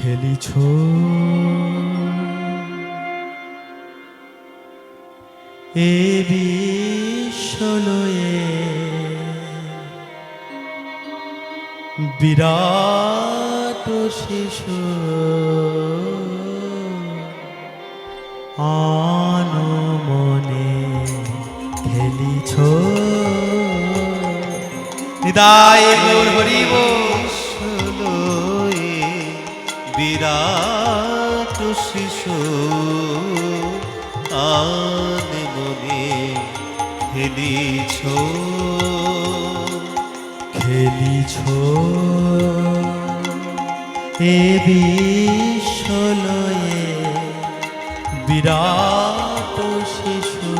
খেলিছ এ বিশ্বলয়ে বিরাট শিশু আনমনে খেলিছ হৃদয় গৌর হরিব বিরাট শিশু আনমনে খেলিছ খেলিছ এ বিশ্বলয়ে বিরাট শিশু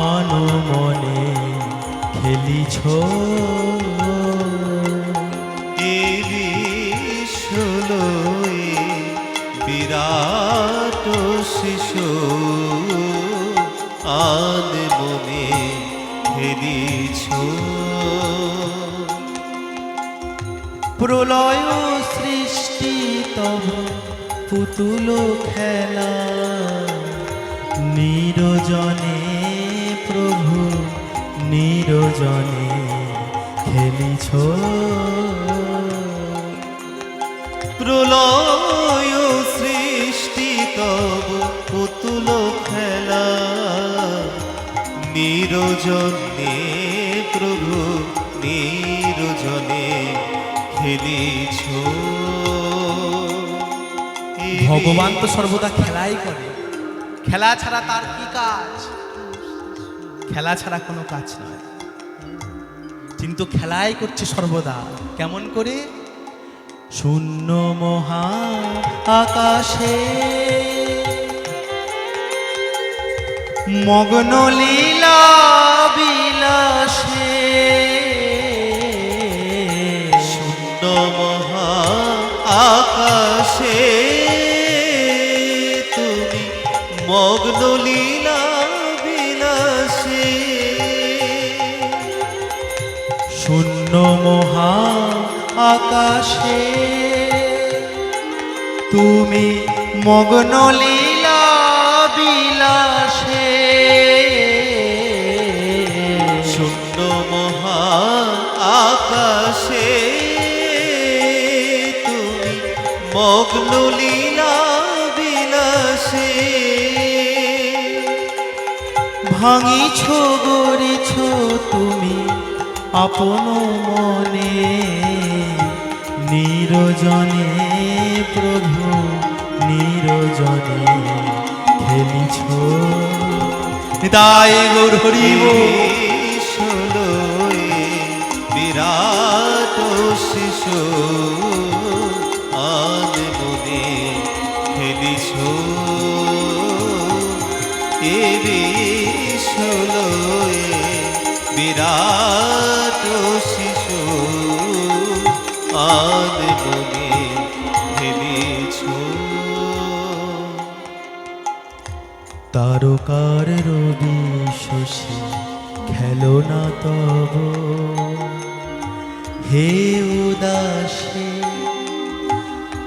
আনমনে খেলিছ এ বিশ্বলয়ে বিরাট শিশু আনমনে খেলিছ প্রলয় সৃষ্টি তব পুতুল খেলা নিরজনে প্রভু নিরজনে খেলিছ প্রলয় সৃষ্টি তব পুতুল খেলা নিরজনে প্রভু নিরজনে খেলিছ ভগবান তো সর্বদা খেলাই করে, খেলা ছাড়া তার কি কাজ? খেলা ছাড়া কোনো কাজ নয়, কিন্তু খেলাই করছে সর্বদা। কেমন করে? শূন্য মহা আকাশে মগ্ন লীলা বিলাসে শূন্য মহা আকাশে তুমি মগ্ন লীলা বিলাসে শূন্য মহা আকাশে তুমি মগ্ন লীলা বিলাসে শূন্য মহা আকাশে তুমি মগ্ন লীলা বিলাসে ভাঙিছ গড়েছ তুমি আপন মনে নিরজনে প্রভু নিরজনে খেলিছ হৃদয় গৌর হরিব বিশ্বলয়ে বিরাট শিশু আনমনে খেলিছ এ বিশ্বলয়ে বিরাট শিশু আনমনে খেলিছ তারকার রবি শশী খেলো না তব হে উদাসী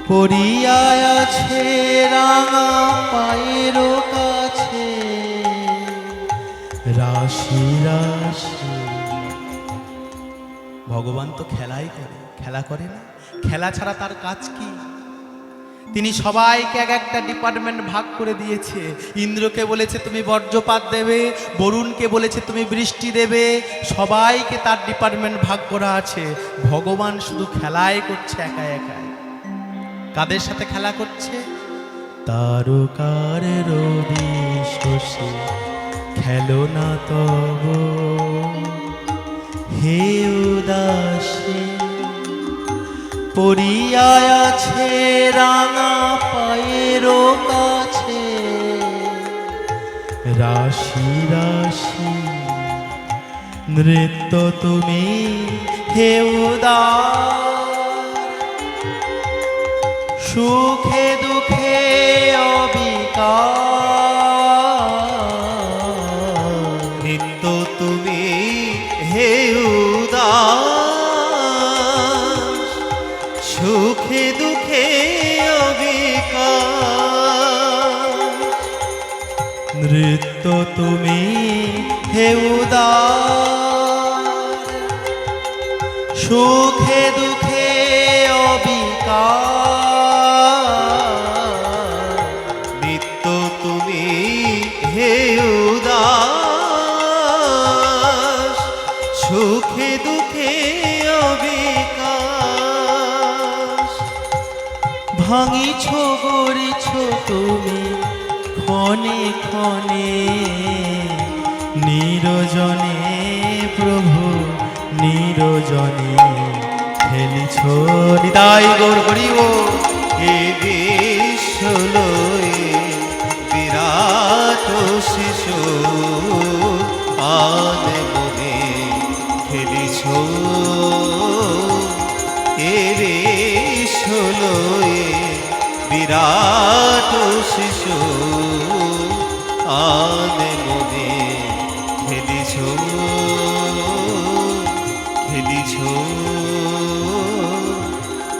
পড়িয়া আছে রাঙা পায়ের কাছে রাশি রাশি। ভগবান তো খেলাই করে, খেলা করে না? খেলা ছাড়া তার কাজ কি? তিনি সবাইকে এক একটা ডিপার্টমেন্ট ভাগ করে দিয়েছে। ইন্দ্রকে বলেছে তুমি বজ্রপাত দেবে, বরুণকে বলেছে তুমি বৃষ্টি দেবে, সবাইকে তার ডিপার্টমেন্ট ভাগ করা আছে। ভগবান শুধু খেলাই করছে একা একাই। কাদের সাথে খেলা করছে? তারকার রবি শশী খেলো না তব হে উদাসী পড়িয়া আছে রাঙা পায়ের কাছে রাশি রাশি নৃত্য তুমি হে উদার সুখে দুঃখে অবিকার নিত্য তুমি হে উদাস সুখে দুঃখে অবিকার। নৃত্য তুমি হে উদার, সুখে দুঃখে অবিকার। নিত্য তুমি হে উদাস, সুখে দুঃখে অবিকাশ। ভাঙিছ গড়িছ তুমি ক্ষণে ক্ষণে, নিরজনে প্রভু নিরজনে খেলিছ নিতাই গৌর হরিব। এ বিশ্বলয়ে বিরাট শিশু আনে মনে খেলিছ। এ বিশ্বলয়ে বিরাট শিশু আনে মনে খেলিছ, খেলিছ,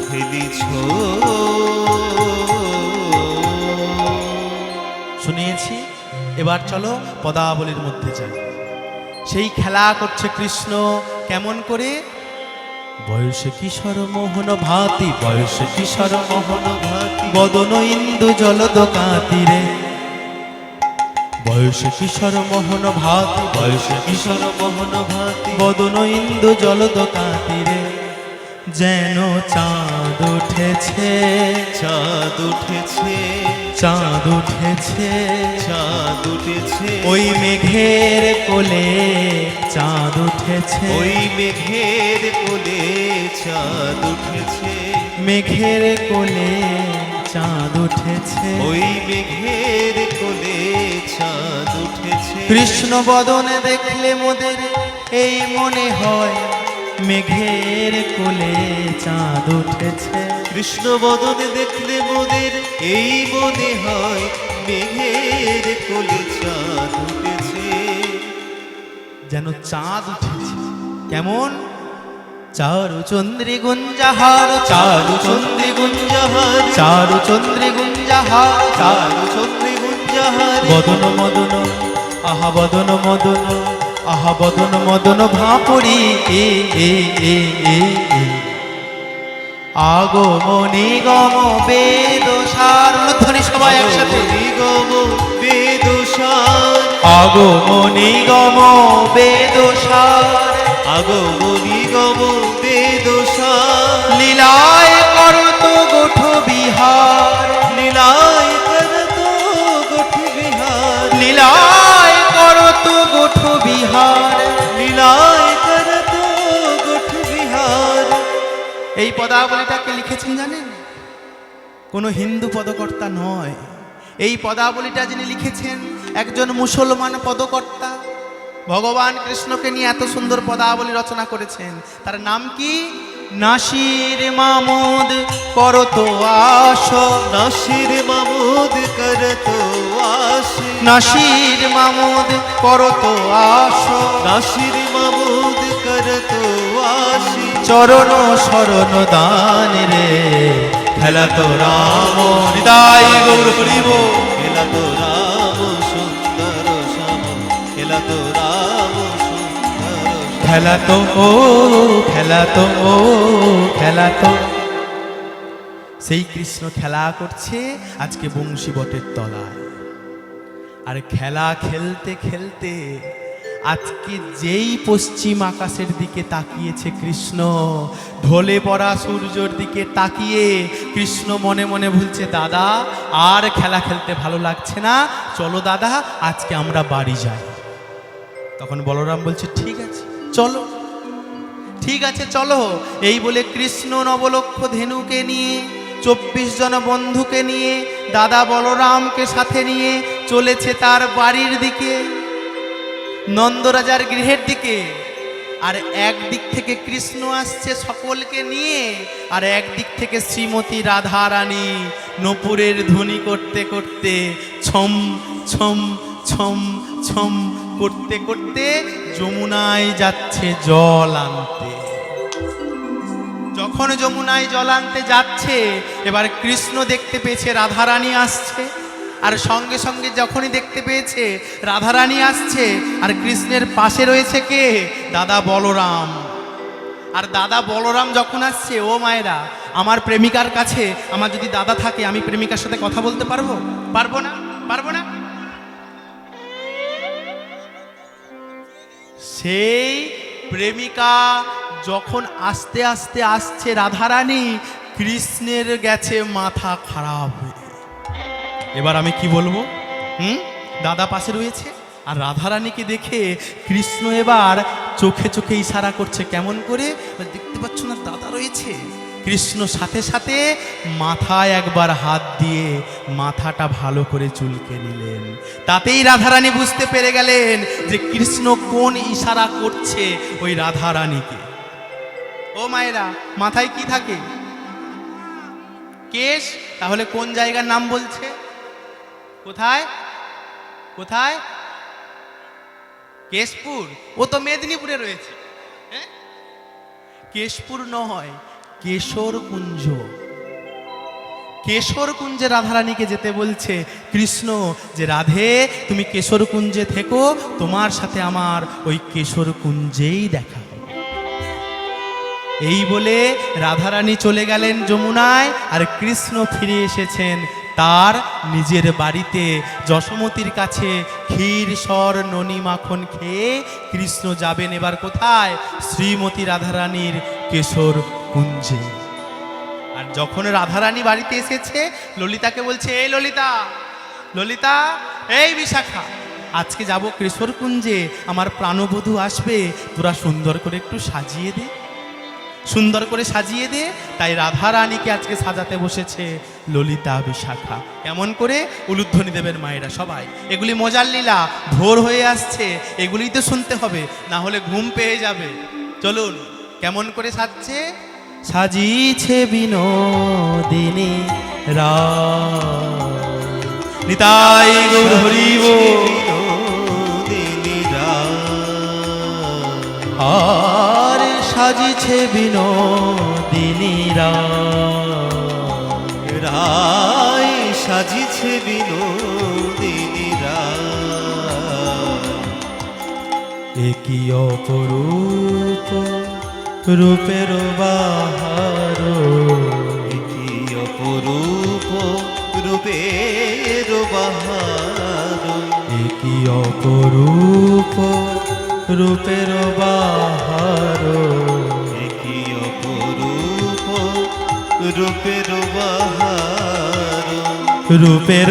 খেলিছ। শুনিয়েছি, এবার চলো পদাবলীর মধ্যে যাই। সেই খেলা করছে কৃষ্ণ কেমন করে? বয়সে কিশোর মোহন ভাতি, বয়সে কিশোর মোহন ভাতি, বদন ইন্দু জলদ কাতিরে। বয়সে কিশোর মোহন ভাতি, বয়সে কিশোর মোহন ভাতি, বদন ইন্দু জলদ কাতিরে। যেন চাঁদ উঠেছে, চাঁদ উঠেছে, চাঁদ উঠেছে, চাঁদ উঠেছে, ওই মেঘের কোলে চাঁদ উঠেছে, ওই মেঘের কোলে চাঁদ উঠেছে, মেঘের কোলে চাঁদ উঠেছে, ওই মেঘের কোলে চাঁদ উঠেছে। কৃষ্ণ বদনে দেখলে মোদের এই মনে হয় মেঘের কোলে চাঁদ উঠেছে। কৃষ্ণ বদনে দেখলে মোদের এই মনে হয় মেঘের কোলে চাঁদ উঠেছে। যেন চাঁদ উঠেছে কেমন? চারু চন্দ্রী গুঞ্জাহার, চারু চন্দ্রী গুঞ্জাহার, চারু চন্দ্রী গুঞ্জাহার, চারু চন্দ্রে গুঞ্জাহার, বদন মদন আহা বদন মদন, আহা বদন মদন ভাপড়ি এ এ এ এ এ। আগমনি গম বেদসার, ধ্বনি সবাই একসাথে। নিগম বেদসার, আগমনি গম বেদসার, আগম নিগম বেদসার, লীলায় করত গোঠ বিহার, লীলায় করত গোঠ বিহার, লীলায় করত গোঠ বিহার। লীলায় করত গোঠ বিহার। এই পদাবলীটাকে লিখেছেন জানেন? কোনো হিন্দু পদকর্তা নয়। এই পদাবলীটা যিনি লিখেছেন একজন মুসলমান পদকর্তা। ভগবান কৃষ্ণকে নিয়ে এত সুন্দর পদাবলী রচনা করেছেন। তার নাম কি? নাসির মামুদ করত আশ, নাসির মামুদ করত আশ, নাসির মামুদ করত আশ, নাসির মামুদ করত আশ। চরণ শরণ দান রে খেলা তো রাম হৃদয় গৌর হরিব। খেলা তো রাম সুন্দর শ্যাম, খেলা তো রাম সুন্দর শ্যাম। খেলা তো ও খেলা তো ও খেলা তো। সেই কৃষ্ণ খেলা করছে আজকে বংশী বটের তলায়। আর খেলা খেলতে খেলতে আজকে যেই পশ্চিম আকাশের দিকে তাকিয়েছে কৃষ্ণ, ঢলে পড়া সূর্যের দিকে তাকিয়ে কৃষ্ণ মনে মনে বলছে, দাদা আর খেলা খেলতে ভালো লাগছে না, চলো দাদা আজকে আমরা বাড়ি যাই। তখন বলরাম বলছে, ঠিক আছে চলো, ঠিক আছে চলো। এই বলে কৃষ্ণ নবলক্ষ ধেনুকে নিয়ে 24 জন বন্ধুকে নিয়ে দাদা বলরামকে সাথে নিয়ে চলেছে তার বাড়ির দিকে, নন্দরাজার গৃহের দিকে। আর একদিক থেকে কৃষ্ণ আসছে সকলকে নিয়ে, আর একদিক থেকে শ্রীমতী রাধা রানী নূপুরের ধ্বনি করতে করতে ছম ছম ছম ছম করতে করতে যমুনায় যাচ্ছে জল আনতে। যখন যখন যমুনায় জল আনতে যাচ্ছে, এবার কৃষ্ণ দেখতে পেয়েছে রাধারানী আসছে, আর সঙ্গে সঙ্গে যখনই দেখতে পেয়েছে রাধারানী আসছে আর কৃষ্ণের পাশে রয়েছে কে? দাদা বলরাম। আর দাদা বলরাম যখন আসছে, ও মায়েরা, আমার প্রেমিকার কাছে আমার যদি দাদা থাকে, আমি প্রেমিকার সাথে কথা বলতে পারবো? পারবো না? পারবো না? সেই প্রেমিকা যখন আস্তে আস্তে আসছে, রাধারানী, কৃষ্ণের গেছে মাথা খারাপ হয়ে। এবার আমি কি বলবো? দাদা পাশে রয়েছে, আর রাধারানীকে দেখে কৃষ্ণ এবার চোখে চোখে ইশারা করছে। কেমন করে? দেখতে পাচ্ছ না দাদা রয়েছে? কৃষ্ণ সাথে সাথে মাথায় একবার হাত দিয়ে মাথাটা ভালো করে চুলকে নিলেন। তাতেই রাধারানী বুঝতে পেরে গেলেন যে কৃষ্ণ কোন ইশারা করছে ওই রাধারানীকে। ও মায়েরা, মাথায় কি থাকে? কেশ। তাহলে কোন জায়গার নাম বলছে? কোথায়? কোথায়? কেশপুর। ও তো মেদিনীপুরে রয়েছে। কেশপুর নয়, কেশর কুঞ্জ। কেশর কুঞ্জে রাধারানীকে যেতে বলছে কৃষ্ণ, যে রাধে তুমি কেশর কুঞ্জে থেকো, তোমার সাথে আমার ওই কেশর কুঞ্জেই দেখা হবে। এই বলে রাধারানী চলে গেলেন যমুনায়, আর কৃষ্ণ ফিরে এসেছেন তার নিজের বাড়িতে। যশোমতীর কাছে ক্ষীর সর ননি মাখন খেয়ে কৃষ্ণ যাবেন এবার কোথায়? শ্রীমতী রাধারানীর কেশর কুঞ্জে। আর যখন রাধারানী বাড়িতে এসেছে, ললিতাকে বলছে, এই ললিতা, ললিতা, এই বিশাখা, আজকে যাব কেশর কুঞ্জে, আমার প্রাণবধূ আসবে, তোরা সুন্দর করে একটু সাজিয়ে দে, সুন্দর করে সাজিয়ে দে। তাই রাধারানীকে আজকে সাজাতে বসেছে ললিতা বিশাখা। কেমন করে? উলুধ্বনি দেবেন মায়েরা সবাই। এগুলি মজার লীলা, ভোর হয়ে আসছে, এগুলিই তো শুনতে হবে, না হলে ঘুম পেয়ে যাবে। চলুন, কেমন করে সাজছে? সাজিছে বিনোদিনী রায়, নিতাই গৌর হরি বল। আর সাজিছে বিনোদিনী রায়, সাজিছে বিনোদিনী রায়। একই অপরূপ রূপের বাহার, একই অপরূপ রূপের বাহার, একই অপরূপ রূপের বাহার, একই অপরূপ রূপের বাহার। রূপের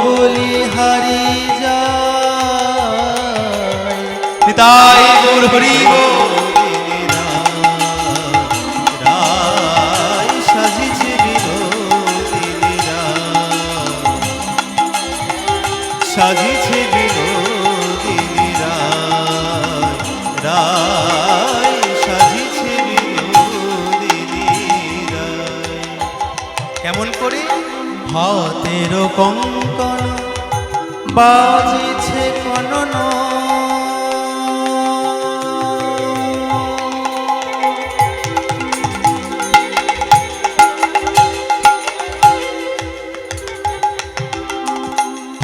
বলি হারি যায়, নিতাই গৌর হরি বল। রায়, সাজিছে বিনোদিনী রায়, সাজিছে বিনোদিনী রায়, রায়, সাজিছে বিনোদিনী রায়। কেমন করে? হাতের কঙ্কন বাজিছে কনন,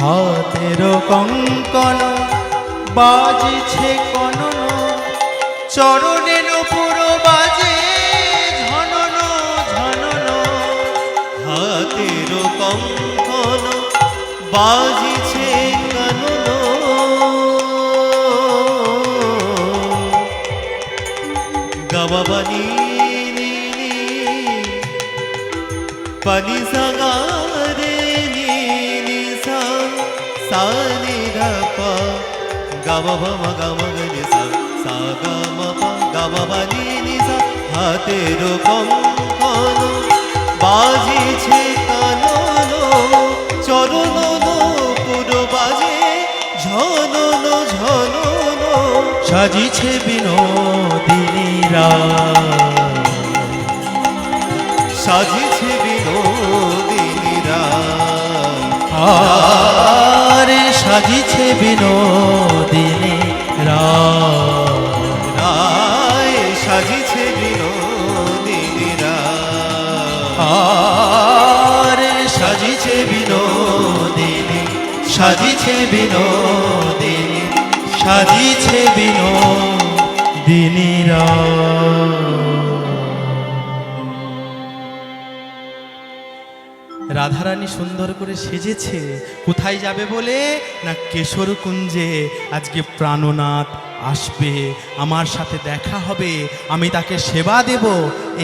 হাতের কঙ্কন বাজিছে কনন, চরণে নূপুর বাজে ঝনন ঝনন। হাতের কঙ্কন বাজিছে কানন, গাবাবানি পানি সাগারে নি সা সা নি ধা পা, গাবাবা মা গামা গনি সা সা গামা পা, গাবাবানি নি সা। হাতের কঙ্কন বাজিছে কানন, চরণ নূপুর বাজে ঝনন ঝনন। সাজিছে বিনোদিনী রায়, সাজিছে বিনোদিনী রায়, আরে সাজিছে বিনোদিনী রায়, রায়, সাজিছে বিনোদিনী রায়। সাজিছে বিনোদিনী, সাজিছে বিনোদিনী, সাজিছে বিনোদিনীরা। রাধারানী সুন্দর করে সেজেছে, কোথায় যাবে বলে না কেশর কুঞ্জে। আজকে প্রাণনাথ আসবে, আমার সাথে দেখা হবে, আমি তাকে সেবা দেব,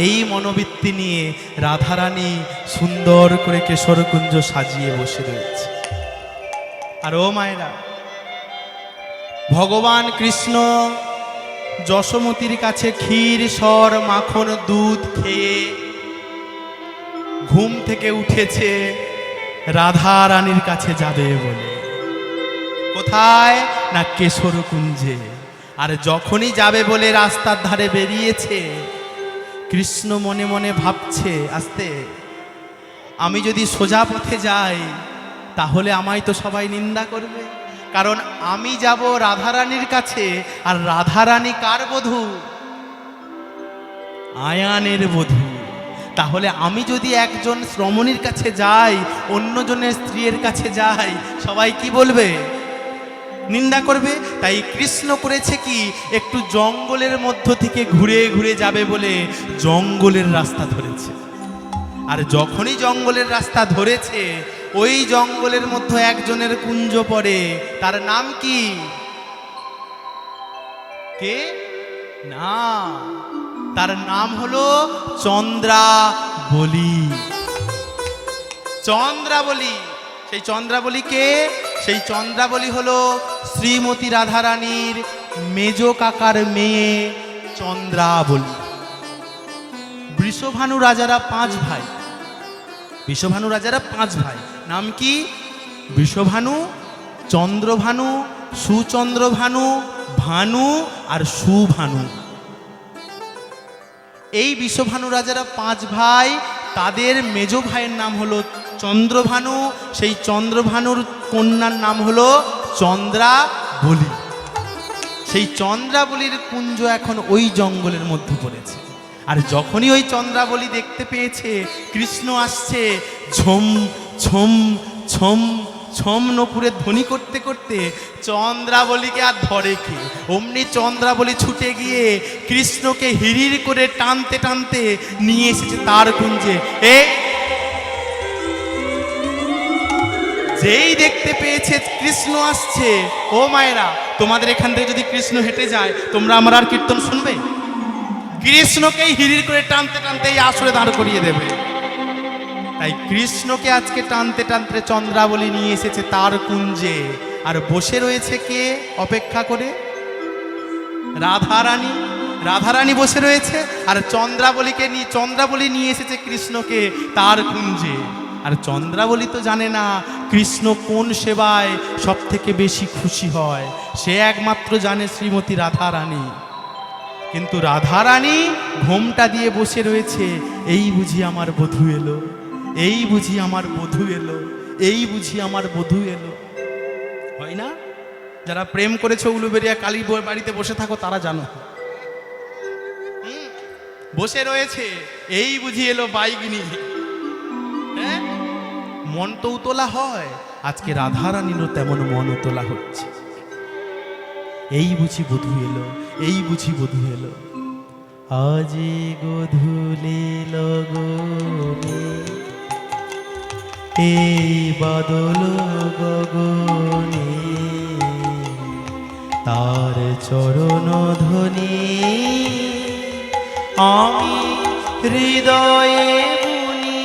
এই মনোবৃত্তি নিয়ে রাধারানী সুন্দর করে কেশর কুঞ্জ সাজিয়ে বসে রয়েছে। আর ও মায়েরা, ভগবান কৃষ্ণ যশোমতীর কাছে ক্ষীর সর মাখন দুধ খেয়ে ঘুম থেকে উঠেছে রাধা রানীর কাছে যাবে বলে। কোথায় না কেশর কুঞ্জে। আর যখনই যাবে বলে রাস্তার ধারে বেরিয়েছে, কৃষ্ণ মনে মনে ভাবছে আস্তে, আমি যদি সোজা পথে যাই তাহলে আমায় তো সবাই নিন্দা করবে, কারণ আমি যাব রাধারানীর কাছে, আর রাধারানী কার বধূ? আয়ানের বধূ। তাহলে আমি যদি একজন শ্রমণীর কাছে যাই, অন্যজনের স্ত্রীর কাছে যাই, সবাই কি বলবে? নিন্দা করবে। তাই কৃষ্ণ করেছে কি, একটু জঙ্গলের মধ্য থেকে ঘুরে ঘুরে যাবে বলে জঙ্গলের রাস্তা ধরেছে। আর যখনই জঙ্গলের রাস্তা ধরেছে, ওই জঙ্গলের মধ্যে একজনের কুঞ্জ পড়ে। তার নাম কি? কে? না, তার নাম হলো চন্দ্রাবলী। চন্দ্রাবলী। সেই চন্দ্রাবলী কে? সেই চন্দ্রাবলী হলো শ্রীমতী রাধারানীর মেজ কাকার মেয়ে চন্দ্রাবলী। বৃষভানু রাজারা 5 ভাই। বৃষভানু রাজারা 5 ভাই। নাম কি? বৃষভানু, চন্দ্রভানু, সুচন্দ্রভানু, ভানু আর সুভানু। এই বৃষভানু রাজারা 5 ভাই। তাদের মেজ ভাইয়ের নাম হলো চন্দ্রভানু। সেই চন্দ্রভানুর কন্যার নাম হলো চন্দ্রাবলী। সেই চন্দ্রাবলীর কুঞ্জ এখন ওই জঙ্গলের মধ্যে পড়েছে। আর যখনই ওই চন্দ্রাবলী দেখতে পেয়েছে কৃষ্ণ আসছে, ঝম ঝম ঝম ছম নপুরে ধ্বনি করতে করতে চন্দ্রাবলীকে আর ধরে কে? অমনি চন্দ্রাবলী ছুটে গিয়ে কৃষ্ণকে হিড়ির করে টানতে টানতে নিয়ে এসেছে তার কুঞ্জে। যেই দেখতে পেয়েছে কৃষ্ণ আসছে, ও মায়েরা, তোমাদের এখান থেকে যদি কৃষ্ণ হেঁটে যায়, তোমরা আমার আর কীর্তন শুনবে? কৃষ্ণকেই হিড়ির করে টানতে টানতে এই আসরে দাঁড় করিয়ে দেবে। তাই কৃষ্ণকে আজকে টানতে টানতে চন্দ্রাবলী নিয়ে এসেছে তার কুঞ্জে। আর বসে রয়েছে কে অপেক্ষা করে? রাধারানী। রাধারানী বসে রয়েছে, আর চন্দ্রাবলী নিয়ে এসেছে কৃষ্ণকে তার কুঞ্জে। আর চন্দ্রাবলী তো জানে না কৃষ্ণ কোন সেবায় সব থেকে বেশি খুশি হয়, সে একমাত্র জানে শ্রীমতী রাধারানী। কিন্তু রাধারানী ঘোমটা দিয়ে বসে রয়েছে, এই বুঝি আমার বধূ এলো, এই বুঝি আমার বধূ এলো, এই বুঝি আমার বধূ এলো। হয় না? যারা প্রেম করেছে উলুবেড়িয়া কালী বাড়িতে বসে থাকো তারা জানো, বসে রয়েছে, এই বুঝি এলো বাইগিনী। হ্যাঁ, মন তো উতলা হয়। আজকে রাধারানীরও তেমন মন উতলা হচ্ছে। এই বুঝি বধূ এলো, এই বুঝি বধূ এলো। আজি গোধূলি লগনে এই বাদল গগনে, তার চরণ ধ্বনি আমি হৃদয়ে বুনি,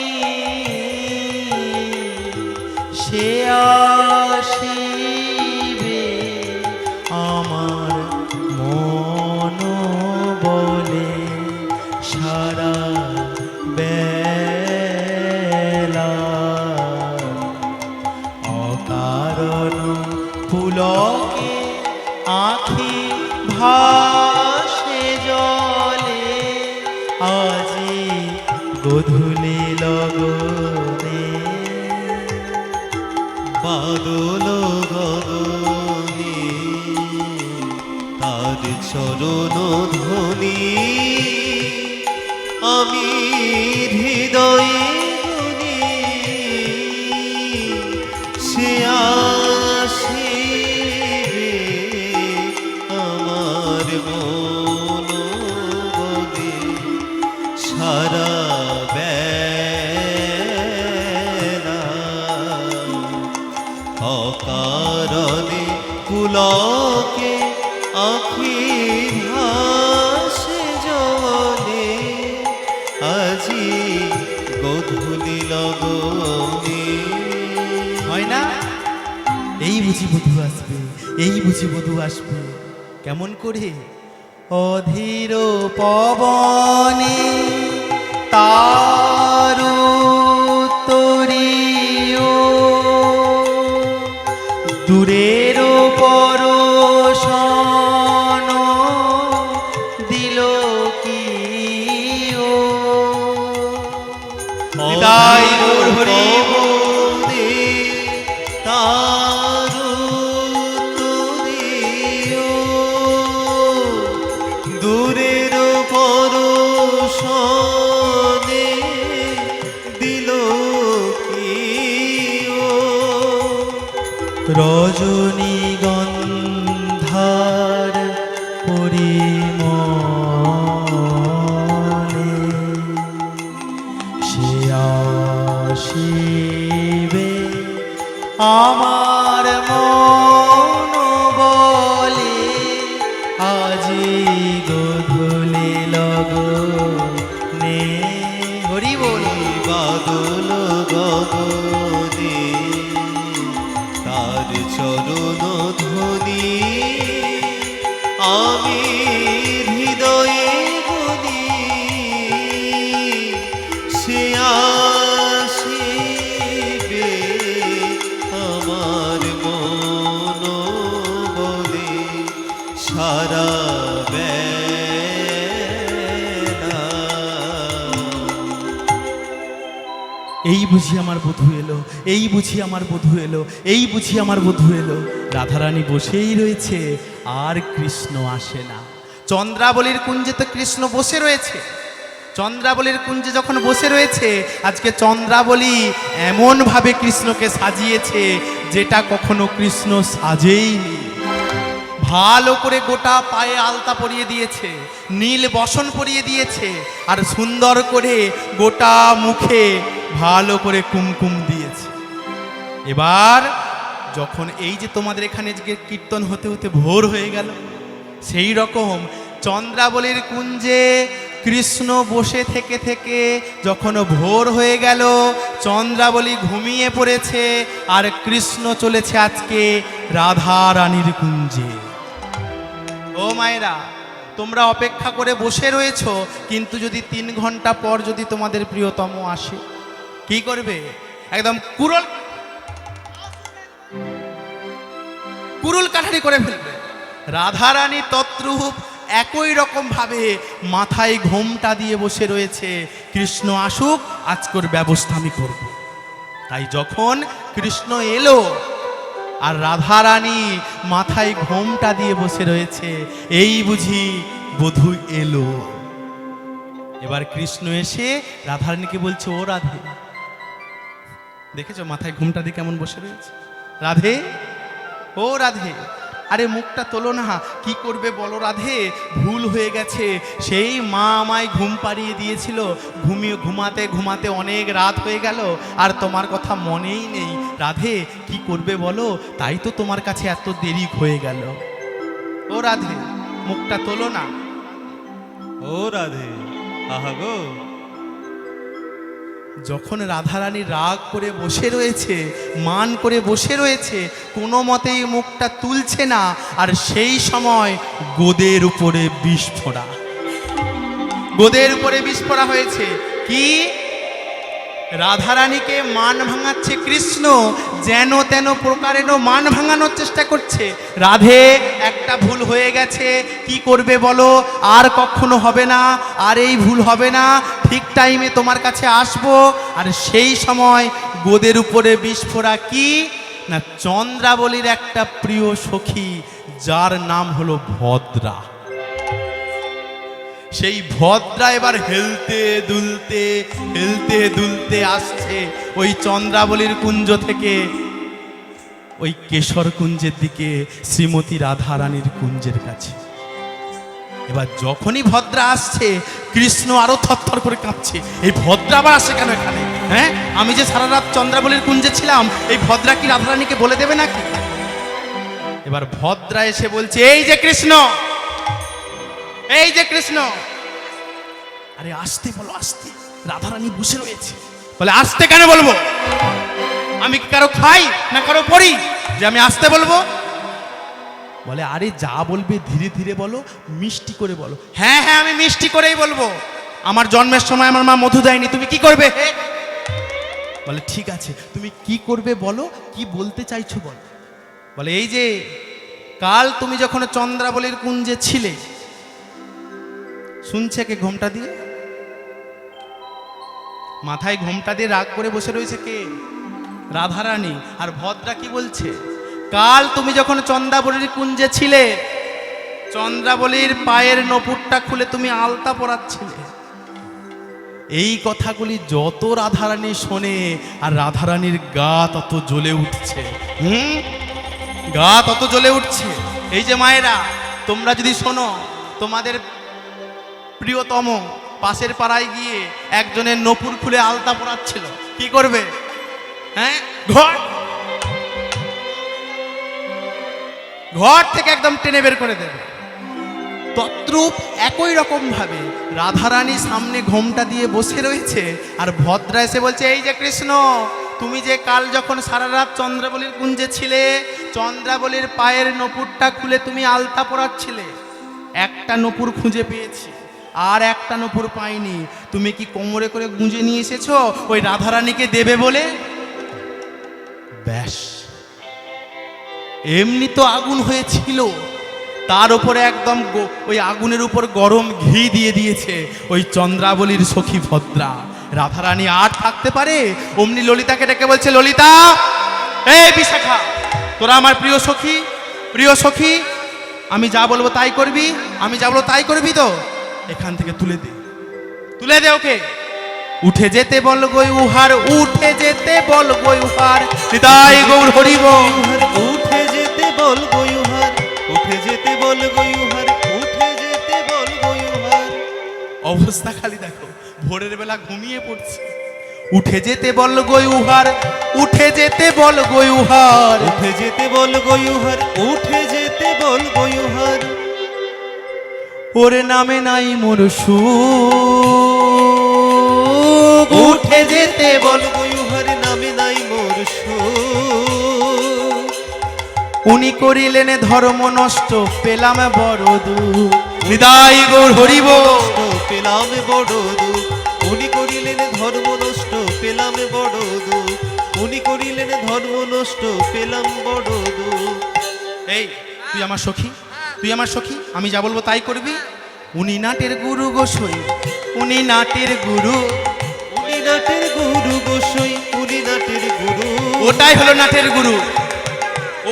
সে আসিবে আমার মন বলে সারা বেলা, অকারণ পুলকে আখি ভাসে জলে, আজি গোধূলি লগনে বাদল গগনে, তার চরণ ধ্বনি আমি হৃদয়ে গুনি, পুলকে আখি ভাসে জলে, আজি গধূলি লগনে। হয় না? এই বুঝি বধূ আসবে, এই বুঝি বধূ আসবে। কেমন করে? অধীর পবনে তারু তরিও, দূরের পরশন দিল কি ও। বিদায় মোর হরি পবনে তারু তরিও, দূরের পরশনে দিল কি ও। রজনীগন্ধার পরিমলে সে আসিবে আমার মন বলে, আজি গধূলি লগনে। হরি বল। বাদল গগনে তার চরণ ধ্বনি, আমি হৃদয়ে গুনি, সে আসিবে আমার মন বলে সারা বেলা। এই বুঝি আমার বধূ এলো, এই বুঝি আমার বধূ এলো, এই বুঝি আমার বধূ এলো। রাধারানী বসেই রয়েছে আর কৃষ্ণ আসে না। চন্দ্রাবলীর কুঞ্জে তো কৃষ্ণ বসে রয়েছে। চন্দ্রাবলীর কুঞ্জে যখন বসে রয়েছে, আজকে চন্দ্রাবলী এমনভাবে কৃষ্ণকে সাজিয়েছে যেটা কখনো কৃষ্ণ সাজেইনি। ভালো করে গোটা পায়ে আলতা পরিয়ে দিয়েছে, নীল বসন পরিয়ে দিয়েছে, আর সুন্দর করে গোটা মুখে ভালো করে কুমকুম দিয়েছে। এবার যখন এই যে তোমাদের এখানে যে কীর্তন হতে হতে ভোর হয়ে গেল, সেই রকম চন্দ্রাবলীর কুঞ্জে কৃষ্ণ বসে থেকে থেকে যখন ভোর হয়ে গেল, চন্দ্রাবলী ঘুমিয়ে পড়েছে, আর কৃষ্ণ চলেছে আজকে রাধা রানীর কুঞ্জে। ও মায়েরা, তোমরা অপেক্ষা করে বসে রয়েছো, কিন্তু যদি 3 ঘন্টা পর যদি তোমাদের প্রিয়তম আসে, কি করবে? একদম কুরুল কাঠারি করে ফেলবে। রাধারানী তদ্রূপ একই রকম ভাবে মাথায় ঘোমটা দিয়ে বসে রয়েছে, কৃষ্ণ আসুক, আজকের ব্যবস্থা আমি করব। তাই যখন কৃষ্ণ এলো আর রাধারানী মাথায় ঘোমটা দিয়ে বসে রয়েছে, এই বুঝি বধূ এলো। এবার কৃষ্ণ এসে রাধারানীকে বলছে, ও রাধে, দেখেছো মাথায় ঘোমটা দিয়ে কেমন বসে রয়েছে? রাধে, ও রাধে, আরে মুখটা তোলো না, কি করবে বলো রাধে? ভুল হয়ে গেছে, সেই মা আমায় ঘুম পাড়িয়ে দিয়েছিল, ঘুমাতে ঘুমাতে অনেক রাত হয়ে গেল, আর তোমার কথা মনেই নেই। রাধে, কি করবে বলো? তাই তো তোমার কাছে এত দেরি হয়ে গেল। ও রাধে, মুখটা তোলো না। ও রাধে, আহা গো। যখন রাধারানী রাগ করে বসে রয়েছে, মান করে বসে রয়েছে, কোনো মতেই মুখটা তুলছে না, আর সেই সময় গোদের উপরে বিস্ফোরা, গোদের উপরে বিস্ফোরা হয়েছে। কি? রাধারানীকে মান ভাঙাচ্ছে কৃষ্ণ, যেন তেন প্রকারেণ মান ভাঙানোর চেষ্টা করছে। রাধে, একটা ভুল হয়ে গেছে, কি করবে বলো? আর কখনো হবে না, আর এই ভুল হবে না, ঠিক টাইমে তোমার কাছে আসবো। আর সেই সময় গোদের উপরে বিস্ফোরা। কি না, চন্দ্রাবলীর একটা প্রিয় সখী, যার নাম হলো ভদ্রা। সেই ভদ্রা এবার হেলতে দুলতে আসছে ওই চন্দ্রাবলীর কুঞ্জ থেকে ওই কেশর কুঞ্জের দিকে, শ্রীমতী রাধা রানীর কুঞ্জের কাছে। এবার যখনই ভদ্রা আসছে, কৃষ্ণ আরো থরথর করে কাঁপছে। এই ভদ্রা আবার আসে কেন এখানে? হ্যাঁ, আমি যে সারা রাত চন্দ্রাবলীর কুঞ্জে ছিলাম, এই ভদ্রা কি রাধারানীকে বলে দেবে নাকি? এবার ভদ্রা এসে বলছে, এই যে কৃষ্ণ, এই যে কৃষ্ণ। আরে আসতে বলো, আসতে। রাধারানী বসে রয়েছে। বলে আসতে কেন বলবো? আমি কি কারো খাই না কারো পড়ি যে আমি আসতে বলবো? বলে আরে যা বলবে ধীরে ধীরে বলো, মিষ্টি করে বলো। হ্যাঁ হ্যাঁ, আমি মিষ্টি করেই বলবো। আমার জন্মের সময় আমার মা মধু দেয়নি, তুমি কি করবে? বলে ঠিক আছে, তুমি কি করবে বলো, কি বলতে চাইছো বলো। বলে এই যে কাল তুমি যখন চন্দ্রাবলীর কুঞ্জে ছিলে, শুনছে কে? ঘোমটা দিয়ে, মাথায় ঘোমটা দিয়ে রাগ করে বসে রয়েছে কে? রাধারানী। আর ভদ্রা কি বলছে? কাল তুমি যখন চন্দ্রাবলীর কুঞ্জে ছিলে, চন্দ্রাবলীর পায়ের নপুরটা খুলে তুমি আলতা পরাচ্ছিলে। এই কথাগুলি যত রাধারানী শোনে, আর রাধারানীর গা তত জ্বলে উঠছে। গা তত জ্বলে উঠছে। এই যে মায়েরা, তোমরা যদি শোনো, তোমাদের প্রিয়তম পাশের পাড়ায় গিয়ে একজনের নপুর খুলে আলতা পরাচ্ছিল, কি করবে? হ্যাঁ, ঘর থেকে একদম টেনে বের করে দেবে। তদ্রূপ একই রকম ভাবে রাধারানী সামনে ঘোমটা দিয়ে বসে রয়েছে, আর ভদ্রা এসে বলছে, এই যে কৃষ্ণ, তুমি যে কাল যখন সারা রাত চন্দ্রাবলীর কুঞ্জে ছিলে, চন্দ্রাবলীর পায়ের নপুরটা খুলে তুমি আলতা পরাচ্ছিলে। একটা নপুর খুঁজে পেয়েছি, আর একটা নপুর পাইনি। তুমি কি কোমরে করে গুঁজে নিয়ে এসেছো ওই রাধারানীকে দেবে বলে? ব্যাস, এমনি তো আগুন হয়েছিল, তার উপরে একদম ওই আগুনের উপর গরম ঘি দিয়ে দিয়েছে ওই চন্দ্রাবলীর সখী ভদ্রা। রাধারানী আর থাকতে পারে? অমনি ললিতাকে ডেকে বলছে, ললিতা, এই বিশাখা, তোরা আমার প্রিয় সখী, প্রিয় সখী, আমি যা বলবো তাই করবি, আমি যা বলবো তাই করবি তো? এখান থেকে তুলে দে, তুলে দে ওকে। উঠে যেতে বল গই উহার, উঠে যেতে বল গই উহার, নিতাই গৌর হরি বল। উঠে যেতে বল গয়ুহার, উঠে যেতে বল গয়ুহার, উঠে যেতে বল গয়ুহার। অবস্থা খালি দেখো, ভোরের বেলা ঘুমিয়ে পড়ছে। উঠে যেতে বল গই উহার, উঠে যেতে বল গই উহার, উঠে যেতে বল গয়ুহার, উঠে যেতে বল গয়ুহার। ওরে নামে নাই মোর সুখ, উঠে যেতে বল গয়ুহার, নামে নাই মোর সুখ। উনি করিলেন ধর্ম নষ্ট, পেলাম বড় দুঃখ। হৃদয় গৌর হরি বল। পেলাম বড় দুঃখ, উনি করিলেন ধর্ম নষ্ট, পেলাম বড় দুঃখ। উনি করিলেন ধর্ম নষ্ট, পেলাম বড় দুঃখ। এই তুই আমার সখী, তুই আমার সখী, আমি যা বলবো তাই করবি। উনি নাটের গুরু গোসই, উনি নাটের গুরু, উনি নাটের গুরু গোসই, উনি নাটের গুরু। ওটাই হলো নাটের গুরু।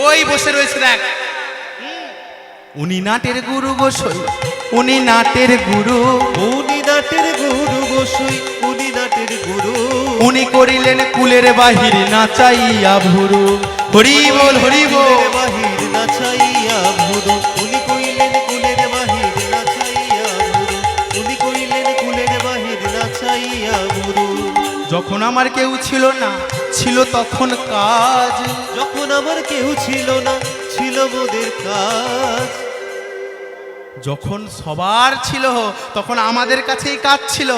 ওই বসে রয়েছে দেখ। উনি নাটের গুরু গোসই, উনি নাটের গুরু, উনি নাটের গুরু গোসই, উনি নাটের গুরু। উনি করিলেন কুলের বাহির নাচাইয়া ভুরু। হরি বল, হরি বল। কুলের বাহির নাচাইয়া ভুরু, উনি করিলেন কুলের বাহির নাচাইয়া ভুরু। উনি করিলেন কুলের বাহির নাচাইয়া ভুরু। যখন আমার কেউ ছিল না, ছিল তখন কাজ। যখন আমার কেউ ছিল না, ছিল মোদের কাজ। যখন সবার ছিল তখন আমাদের কাছেই কাজ ছিল,